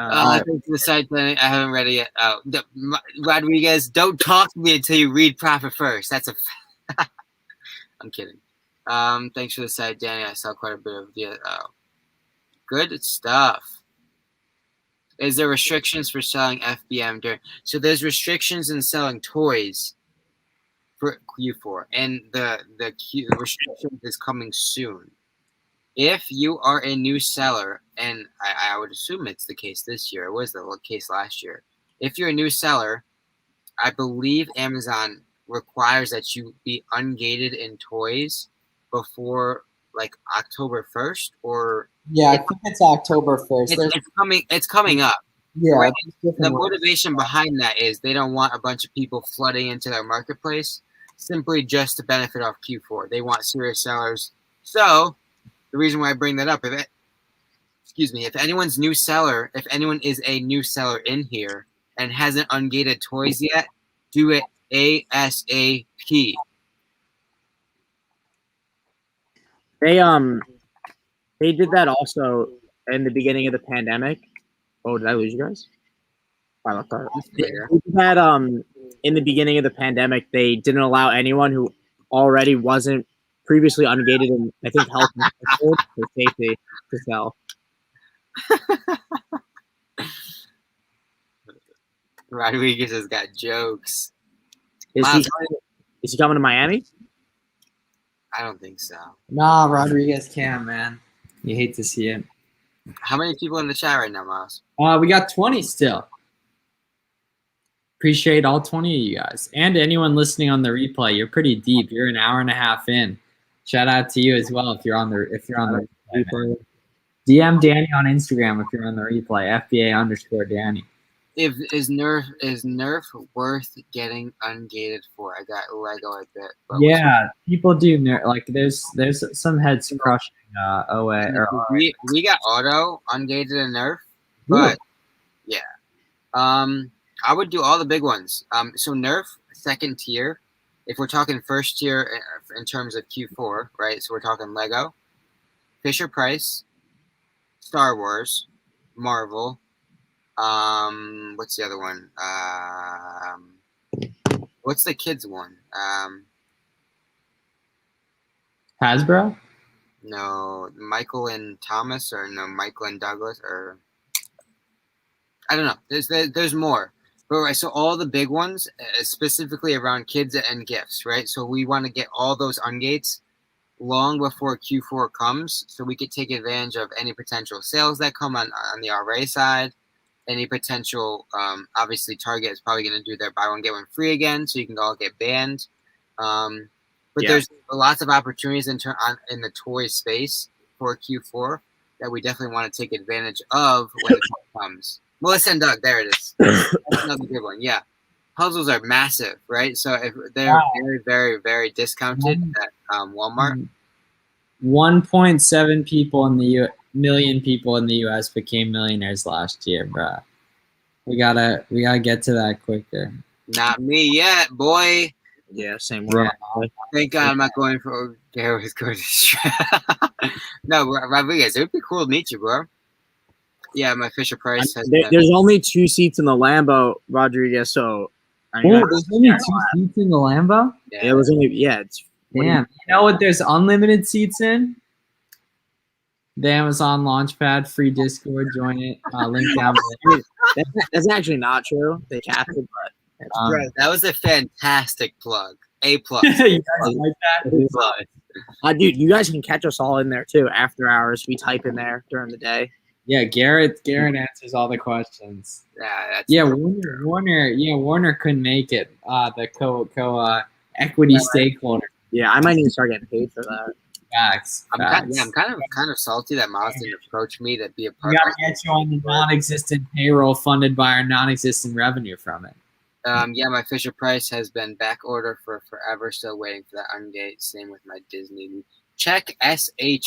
I think the site thing, I haven't read it yet. Rodriguez, don't talk to me until you read Profit First. That's a. I'm kidding. Thanks for the site, Danny. I saw quite a bit of the. Good stuff. Is there restrictions for selling FBM during? So there's restrictions in selling toys for Q4, and the restriction is coming soon. If you are a new seller, and I would assume it's the case this year, it was the case last year. If you're a new seller, I believe Amazon requires that you be ungated in toys before like October 1st, or yeah, I think it's October 1st. It's coming up. Yeah. Right? The motivation behind that is they don't want a bunch of people flooding into their marketplace simply just to benefit off Q4. They want serious sellers. So the reason why I bring that up, if anyone's new seller, if anyone is a new seller in here and hasn't ungated toys yet, do it ASAP. They did that also in the beginning of the pandemic. Oh, did I lose you guys? I left that. They did that in the beginning of the pandemic. They didn't allow anyone who already wasn't previously ungated in, I think, health and for safety to sell. Rodriguez has got jokes. Is Miles, he coming to Miami? I don't think so. Nah, Rodriguez can't, man. You hate to see it. How many people in the chat right now, Miles? We got 20 still. Appreciate all 20 of you guys. And anyone listening on the replay. You're pretty deep. You're an hour and a half in. Shout out to you as well if you're on the replay. DM Danny on Instagram if you're on the replay. FBA_Danny. Is Nerf worth getting ungated for? I got Lego a bit. Yeah, people do like there's some heads crushing OA or we got auto ungated in Nerf, but yeah. I would do all the big ones. So Nerf second tier. If we're talking first tier in terms of Q4, right? So we're talking Lego, Fisher Price, Star Wars, Marvel. What's the other one? What's the kids one? Hasbro? No, Michael and Thomas, or no, Michael and Douglas, or I don't know. There's more. But right, so all the big ones, specifically around kids and gifts, right? So we want to get all those ungates long before Q4 comes, so we could take advantage of any potential sales that come on the RA side. Any potential, obviously, Target is probably going to do their buy one get one free again, so you can all get banned. But there's lots of opportunities in the toy space for Q4 that we definitely want to take advantage of when it comes. Melissa and Doug, there it is. That's another good one. Yeah, puzzles are massive, right? So if they're very, very, very discounted at Walmart. 1.7 million people in the U.S. became millionaires last year, bro. We gotta get to that quicker. Not me yet, boy. Yeah, same. Thank God I'm not going for Garrett's going to No, Rodriguez, it would be cool to meet you, bro. Yeah, my Fisher Price has there's only 2 seats in the Lambo, Rodriguez. So there's only 2 seats in the Lambo. Yeah, it was only it's. Damn, you know what? There's unlimited seats in. The Amazon Launchpad, free Discord, join it. Link down below. That's actually not true. They capped it, but that was a fantastic plug. A plus. You guys like that? Dude, you guys can catch us all in there too. After hours, we type in there during the day. Yeah, Garrett answers all the questions. Yeah, Warner couldn't make it. The equity stakeholder. Yeah, I might need to start getting paid for that. Facts. I'm kind of salty that Miles didn't approach me to be a part. We gotta get you on the non-existent payroll funded by our non-existent revenue from it. Yeah, my Fisher Price has been back order for forever. Still waiting for that ungate. Same with my Disney. Check SHEPHER.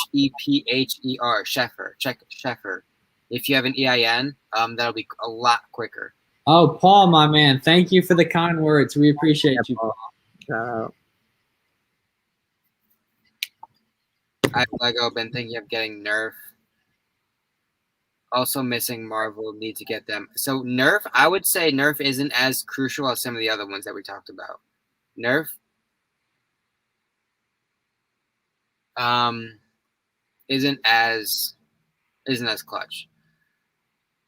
Sheffer. Check Sheffer. If you have an EIN, that'll be a lot quicker. Oh, Paul, my man, thank you for the kind words. We appreciate you, Paul. I've Lego been thinking of getting Nerf. Also missing Marvel. Need to get them. So Nerf, I would say Nerf isn't as crucial as some of the other ones that we talked about. Nerf isn't as clutch.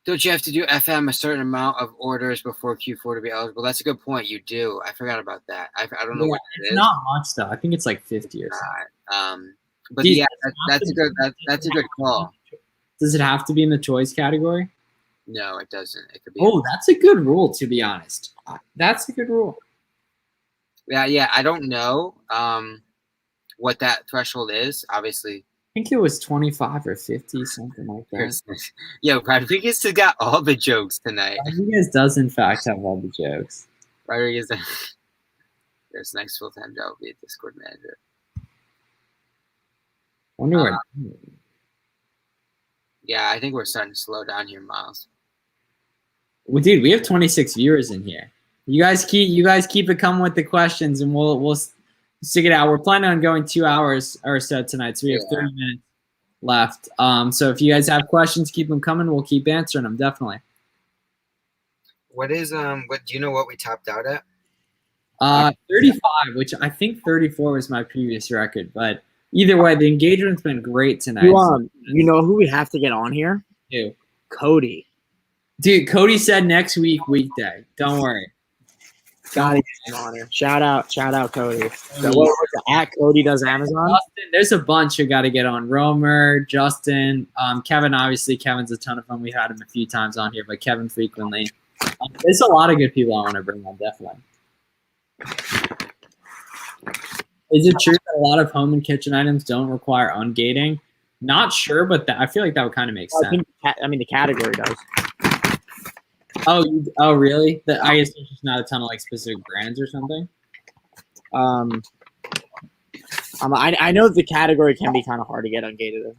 Don't you have to do FM a certain amount of orders before Q4 to be eligible? That's a good point. You do. I forgot about that. I don't know what it is. It's not much though. I think it's like 50 or something. But yeah, that's a good call. Does it have to be in the toys category? No, it doesn't. It could be. Oh, that's a good rule, to be honest. That's a good rule. Yeah. I don't know what that threshold is. Obviously, I think it was 25 or 50, something like that. Yeah, Rodriguez has got all the jokes tonight. Rodriguez does, in fact, have all the jokes. Rodriguez, there's next full-time job will be a Discord manager. Wonder where. Yeah, I think we're starting to slow down here, Miles. Well, dude, we have 26 viewers in here. You guys keep it coming with the questions, and we'll stick it out. We're planning on going 2 hours or so tonight, so we have 30 minutes left. So if you guys have questions, keep them coming. We'll keep answering them, definitely. What do you know what we topped out at? 35, which I think 34 was my previous record, but either way, the engagement's been great tonight. You know who we have to get on here? Who? Cody. Dude, Cody said next week, weekday. Don't worry. Gotta get him on here. Shout out, Cody. So what was it? At Cody does Amazon. Justin, there's a bunch who got to get on. Romer, Justin, Kevin. Obviously, Kevin's a ton of fun. We've had him a few times on here, but Kevin frequently. There's a lot of good people I want to bring on. Definitely. Is it true that a lot of home and kitchen items don't require ungating? Not sure, but I feel like that would kind of make sense. I mean, the category does. Oh, really? I guess there's just not a ton of like specific brands or something. I know the category can be kind of hard to get ungated in.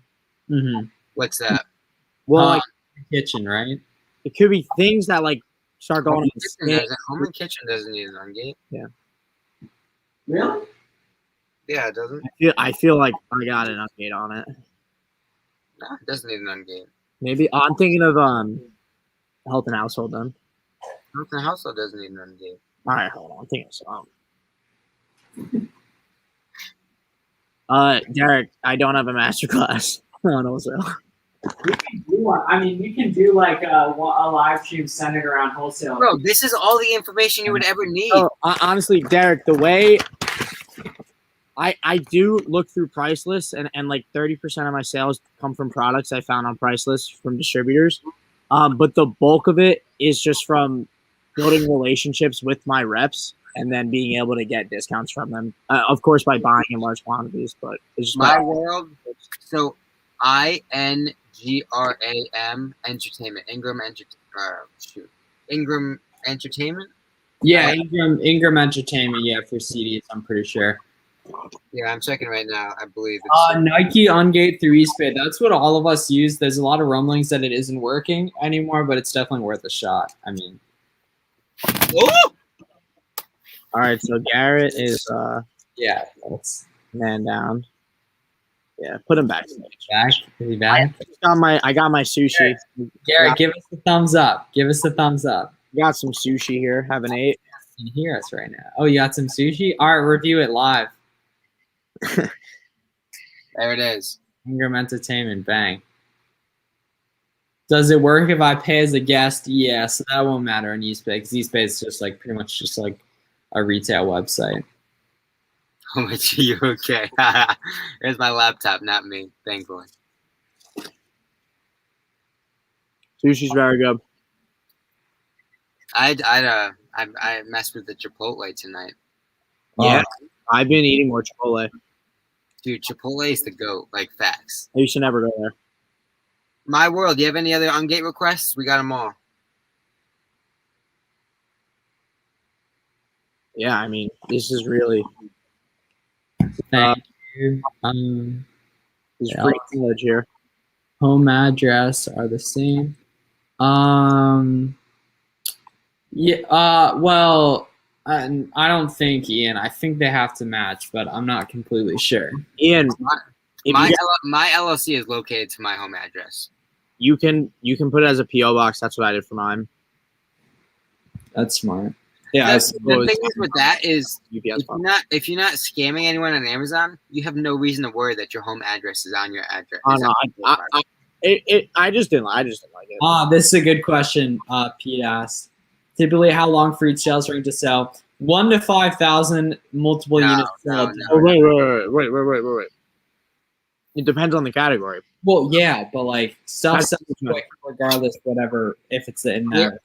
Mm-hmm. What's that? Well, like kitchen, right? it could be things that like start going. Home and kitchen doesn't need an ungate. Yeah. Really? Yeah, it doesn't. I feel like I got an ungate on it. No, it doesn't need an ungate. Maybe I'm thinking of health and household then. Health and household doesn't need an ungate. All right, hold on. I'm thinking of some. Derek, I don't have a master class on wholesale. We can do like a live stream centered around wholesale. Bro, this is all the information you would ever need. Oh, honestly, Derek, the way I do look through price lists, and like 30% of my sales come from products I found on price lists from distributors. But the bulk of it is just from building relationships with my reps and then being able to get discounts from them. Of course, by buying in large quantities, but it's just my world. So INGRAM Entertainment. Ingram Entertainment? Yeah, Ingram Entertainment, yeah, for CDs, I'm pretty sure. Yeah, I'm checking right now. I believe it's Nike Ungate through eSpay. That's what all of us use. There's a lot of rumblings that it isn't working anymore, but it's definitely worth a shot. I mean. Oh! All right, so Garrett is yeah, that's man down. Yeah, put him back. Back? Is he back? I got my sushi. Garrett, give us the thumbs up. Give us the thumbs up. Got some sushi here. Have an 8. You can hear us right now. Oh, you got some sushi? All right, review it live. There it is. Ingram Entertainment, bang. Does it work if I pay as a guest? Yeah, so that won't matter on eSpay because eSpay is just like pretty much just like a retail website. How much are you okay? Here's my laptop, not me, thankfully. Sushi's very good. I messed with the Chipotle tonight. Yeah, I've been eating more Chipotle. Dude, Chipotle is the GOAT, like facts. You should never go there. My world, do you have any other ungate requests? We got them all. Yeah, I mean, this is really Thank you. this free knowledge here. Home address are the same. Yeah. Well, I don't think, Ian. I think they have to match, but I'm not completely sure. Ian, My LLC is located to my home address. you can put it as a PO box. That's what I did for mine. That's smart. Yeah. The thing is with that is UPS if you're not scamming anyone on Amazon, you have no reason to worry that your home address is on your address. Oh, no, I just didn't like it. This is a good question. Pete asked. Typically, how long for each sales ring to sell? 1 to 5,000 multiple units. No. Oh, wait. It depends on the category. Well, yeah, but like stuff sells quick regardless, whatever. If it's in there.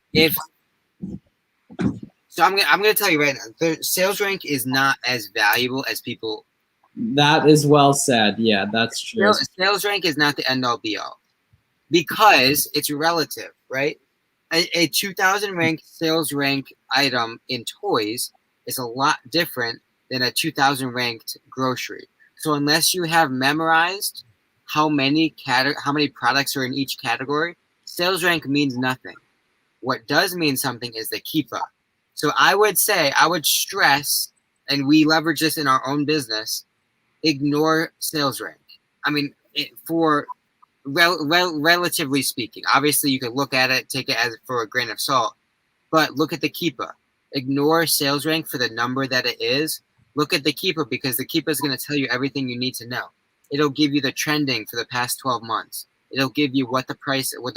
So I'm gonna tell you right now, the sales rank is not as valuable as people. That is well said. Yeah, that's true. Sales rank is not the end all be all, because it's relative, right? A 2,000 ranked sales rank item in toys is a lot different than a 2,000 ranked grocery. So unless you have memorized how many products are in each category, sales rank means nothing. What does mean something is the keeper. So I would stress, and we leverage this in our own business, ignore sales rank. I mean, relatively speaking, obviously you could look at it, take it as for a grain of salt, but look at the keeper. Ignore sales rank for the number that it is. Look at the keeper because the keeper is going to tell you everything you need to know. It'll give you the trending for the past 12 months. It'll give you what the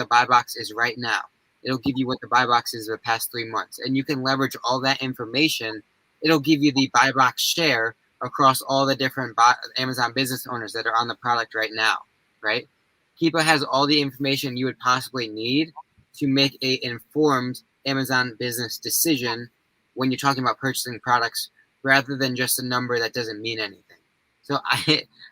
buy box is right now. It'll give you what the buy box is of the past 3 months. And you can leverage all that information. It'll give you the buy box share across all the different Amazon business owners that are on the product right now, right? Keepa has all the information you would possibly need to make an informed Amazon business decision when you're talking about purchasing products rather than just a number that doesn't mean anything. So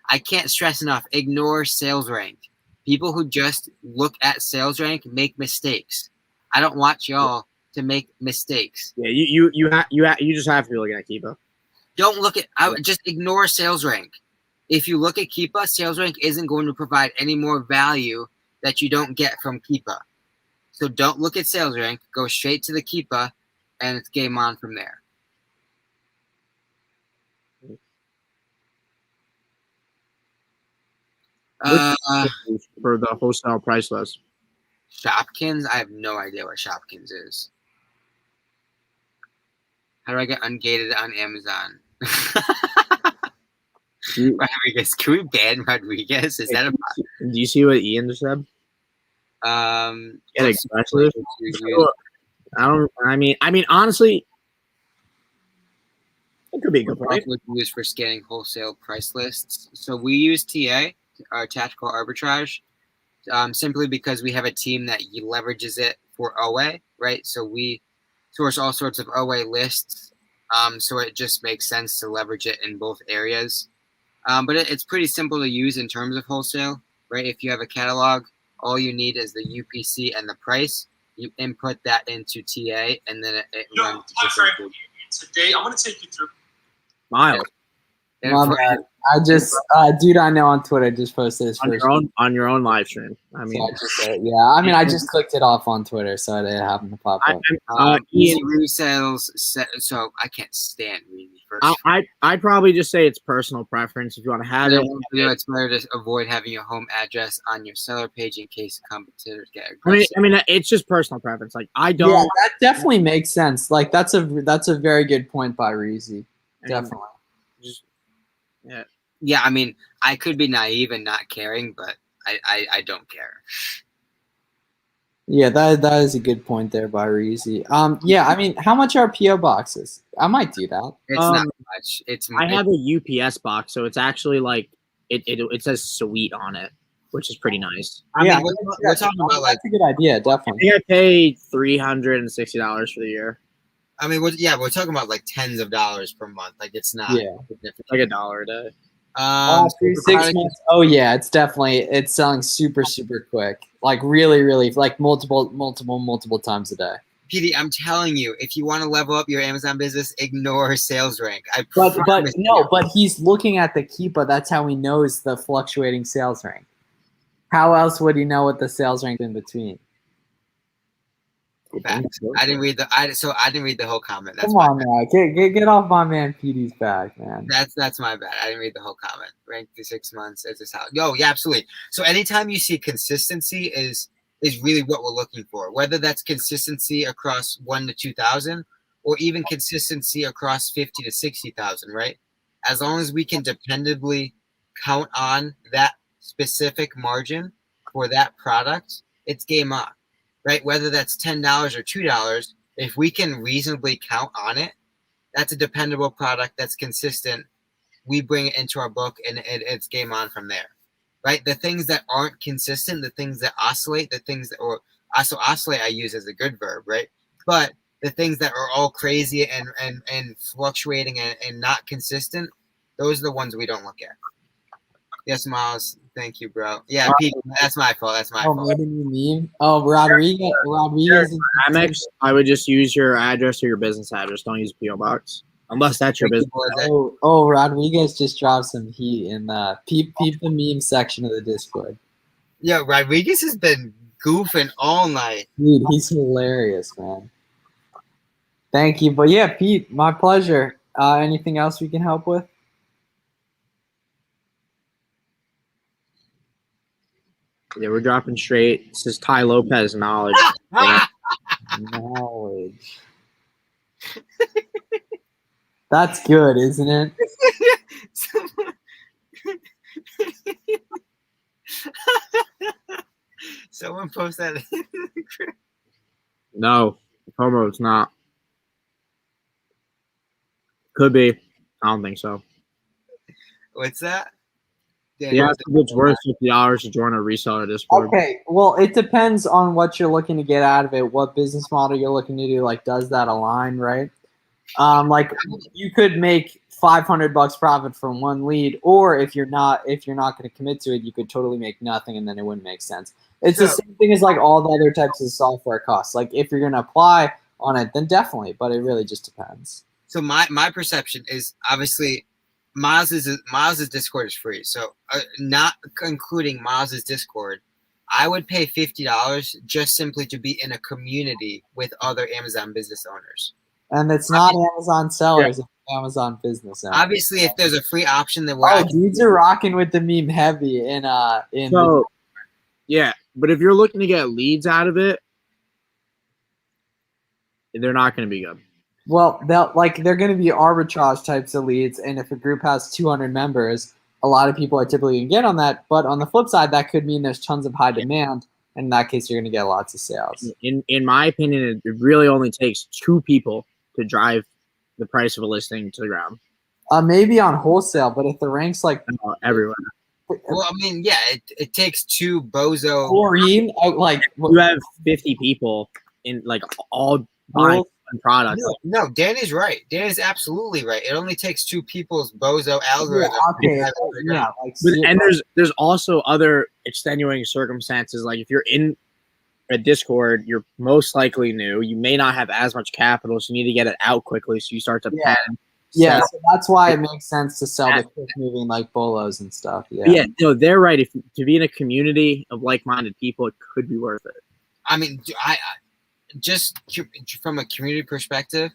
I can't stress enough, ignore sales rank. People who just look at sales rank make mistakes. I don't want y'all to make mistakes. Yeah, you just have to be looking at Keepa. Don't look at just ignore sales rank. If you look at Keepa, sales rank isn't going to provide any more value that you don't get from Keepa. So don't look at sales rank. Go straight to the Keepa, and it's game on from there. For the wholesale price list. Shopkins? I have no idea what Shopkins is. How do I get ungated on Amazon? Rodriguez. Can we ban Rodriguez? Is that a Do you see what Ian just said? Get aggressive. I mean, honestly, it could be a good point. Used for scanning wholesale price lists. So we use TA, our tactical arbitrage, simply because we have a team that leverages it for OA, right? So we source all sorts of OA lists. So it just makes sense to leverage it in both areas. But it's pretty simple to use in terms of wholesale, right? If you have a catalog, all you need is the UPC and the price. You input that into TA, and then it runs. Today, I'm going to take you through. Miles. My bad. I just, dude, I know on Twitter just posted this on your own live stream. I mean, I just clicked it off on Twitter, so it happened to pop up. Easy resales, so I can't stand reading first. I'd probably just say it's personal preference. If you want to have it, it's better to avoid having your home address on your seller page in case competitors get aggressive. I mean, it's just personal preference. Like I don't. Yeah, that definitely makes sense. Like that's a very good point by Reezy. Definitely. Yeah. I mean, I could be naive and not caring, but I don't care. Yeah, that is a good point there by Reezy. Yeah, I mean, how much are PO boxes? I might do that. It's not much. I have a UPS box, so it's actually like it says sweet on it, which is pretty nice. I mean, we're talking about like that's a good idea, definitely. I think I paid $360 for the year. I mean, we're talking about like tens of dollars per month. Like it's not significant. Like $1 a day. 6 months. Oh yeah, it's selling super quick. Like really, like multiple times a day. PD, I'm telling you, if you want to level up your Amazon business, ignore sales rank. But he's looking at the Keepa. That's how he knows the fluctuating sales rank. How else would he know what the sales rank in between? Facts. I didn't read the whole comment. Come on, man. Get off my man PD's back, man. That's my bad. I didn't read the whole comment. Ranked through 6 months. It's just how. Yo, yeah, absolutely. So anytime you see consistency is really what we're looking for. Whether that's consistency across 1 to 2,000, or even consistency across 50 to 60,000, right? As long as we can dependably count on that specific margin for that product, it's game on. Right, whether that's $10 or $2, if we can reasonably count on it, that's a dependable product that's consistent. We bring it into our book, and it's game on from there. Right, the things that aren't consistent, the things that oscillate, the things that oscillate, I use as a good verb, right? But the things that are all crazy and fluctuating and not consistent, those are the ones we don't look at. Yes, Miles. Thank you, bro. Yeah, Pete, that's my fault. That's my fault. Making you meme? Oh, Rodriguez. Amex, I would just use your address or your business address. Don't use PO box unless that's your business. Rodriguez just dropped some heat in the peep the meme section of the Discord. Yeah, Rodriguez has been goofing all night. Dude, he's hilarious, man. Thank you, but yeah, Pete, my pleasure. Anything else we can help with? Yeah, we're dropping straight. This is Ty Lopez knowledge. Knowledge. That's good, isn't it? Someone post that. No, promo it's not. Could be. I don't think so. What's that? Danny, Yeah, what's it's worth $50 to join a reseller Discord. Okay, well, it depends on what you're looking to get out of it, what business model you're looking to do. Like, does that align, right? Like, you could make $500 profit from one lead, or if you're not going to commit to it, you could totally make nothing, and then it wouldn't make sense. It's the same thing as like all the other types of software costs. Like, if you're going to apply on it, then definitely, but it really just depends. So my perception is obviously Miles's Discord is free. So not including Miles's Discord, I would pay $50 just simply to be in a community with other Amazon business owners. And it's not Amazon sellers, it's Amazon business owners. Obviously, if there's a free option, then we're dudes are rocking with the meme heavy yeah, but if you're looking to get leads out of it, they're not going to be good. Well, they're going to be arbitrage types of leads, and if a group has 200 members, a lot of people are typically going to get on that. But on the flip side, that could mean there's tons of high demand, and in that case, you're going to get lots of sales. In my opinion, it really only takes 2 people to drive the price of a listing to the ground. Maybe on wholesale, but if the rank's like everywhere. Well, I mean, yeah, it takes 2 bozo. Chlorine, you have 50 people in like all buying products. No, Danny's right. Danny's absolutely right. It only takes 2 people's bozo algorithm. And there's also other extenuating circumstances. Like if you're in a Discord, you're most likely new. You may not have as much capital, so you need to get it out quickly. So you start to pen. Yeah, so that's why it makes sense to sell the quick moving like bolos and stuff. Yeah, no, they're right. If to be in a community of like-minded people, it could be worth it. I mean, I just from a community perspective,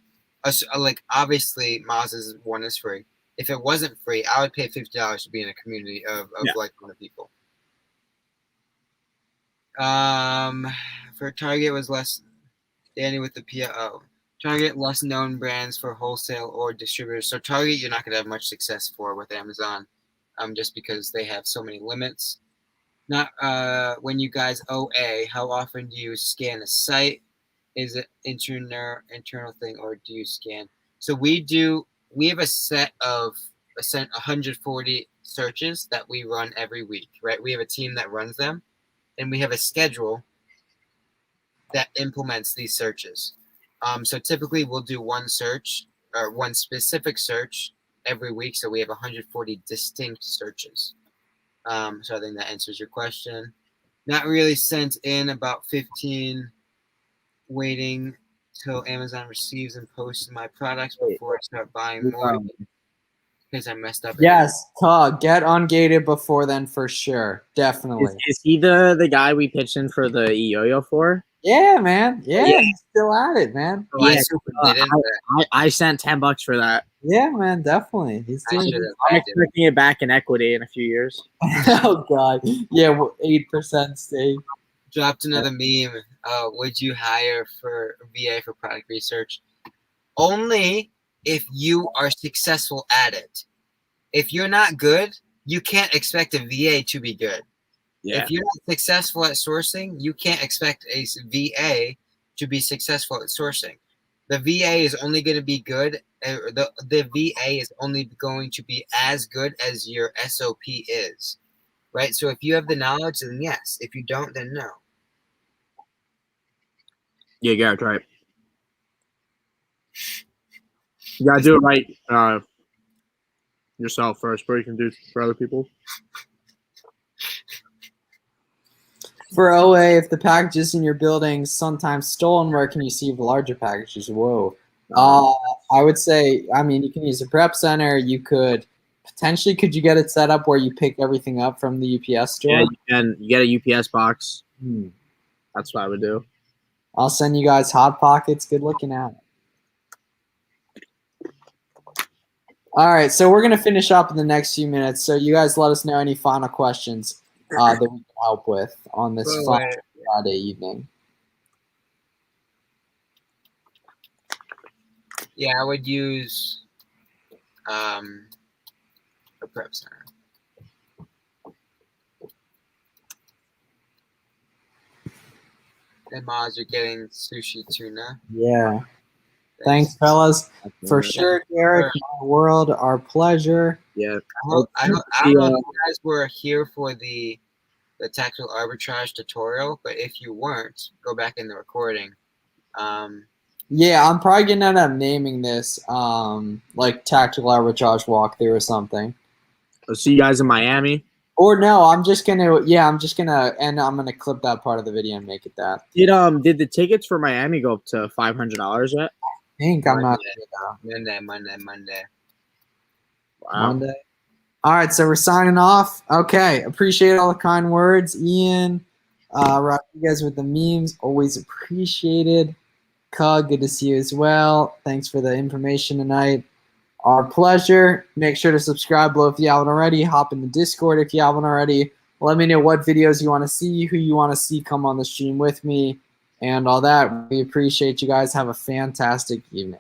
like obviously Maz's one is free. If it wasn't free, I would pay $50 to be in a community of like-minded people. For Target was less. Danny with the PO. Target less known brands for wholesale or distributors. So Target, you're not going to have much success for with Amazon, just because they have so many limits. Not when you guys OA. How often do you scan a site? Is it internal thing, or do you scan? So we have a set of 140 searches that we run every week, right? We have a team that runs them, and we have a schedule that implements these searches. So typically we'll do one search or one specific search every week. So we have 140 distinct searches. So I think that answers your question. Not really sent in, about 15. Waiting till Amazon receives and posts my products before I start buying more, because I messed up. Yes, get ungated before then for sure. Definitely. Is he the guy we pitched in for the yo-yo for? Yeah, man. Yeah, he's still at it, man. I sent $10 for that. Yeah, man, definitely. He's doing it. I'm expecting it back in equity in a few years. Oh God, yeah, 8% stake. Dropped another meme. Would you hire for VA for product research? Only if you are successful at it. If you're not good, you can't expect a VA to be good. Yeah. If you're not successful at sourcing, you can't expect a VA to be successful at sourcing. The VA is only going to be good. The VA is only going to be as good as your SOP is, right? So if you have the knowledge, then yes. If you don't, then no. Yeah, Garrett's right. You gotta do it right yourself first, before you can do it for other people. For OA, if the packages in your building sometimes stolen, where can you see larger packages? Whoa. I would say, I mean, you can use a prep center. You could potentially, could you get it set up where you pick everything up from the UPS store? Yeah, you can. You get a UPS box. That's what I would do. I'll send you guys Hot Pockets. Good looking at it. All right, so we're going to finish up in the next few minutes. So you guys let us know any final questions that we can help with on this fun Friday evening. Yeah, I would use a prep center. And Maz, you're getting sushi tuna. Yeah. Thanks, fellas. For Yeah. sure, Derek. My world, our pleasure. Yeah. I don't know if you guys were here for the tactical arbitrage tutorial, but if you weren't, go back in the recording. Yeah, I'm probably gonna end up naming this like tactical arbitrage walkthrough or something. I'll see you guys in Miami. Or no, I'm just gonna and I'm gonna clip that part of the video and make it that. Did the tickets for Miami go up to $500 yet? I think I'm not Monday. Wow. Monday. All right, so we're signing off. Okay, appreciate all the kind words, Ian. Rock you guys with the memes, always appreciated. Cug, good to see you as well. Thanks for the information tonight. Our pleasure. Make sure to subscribe below if you haven't already. Hop in the Discord if you haven't already. Let me know what videos you want to see, who you want to see come on the stream with me, and all that. We appreciate you guys. Have a fantastic evening.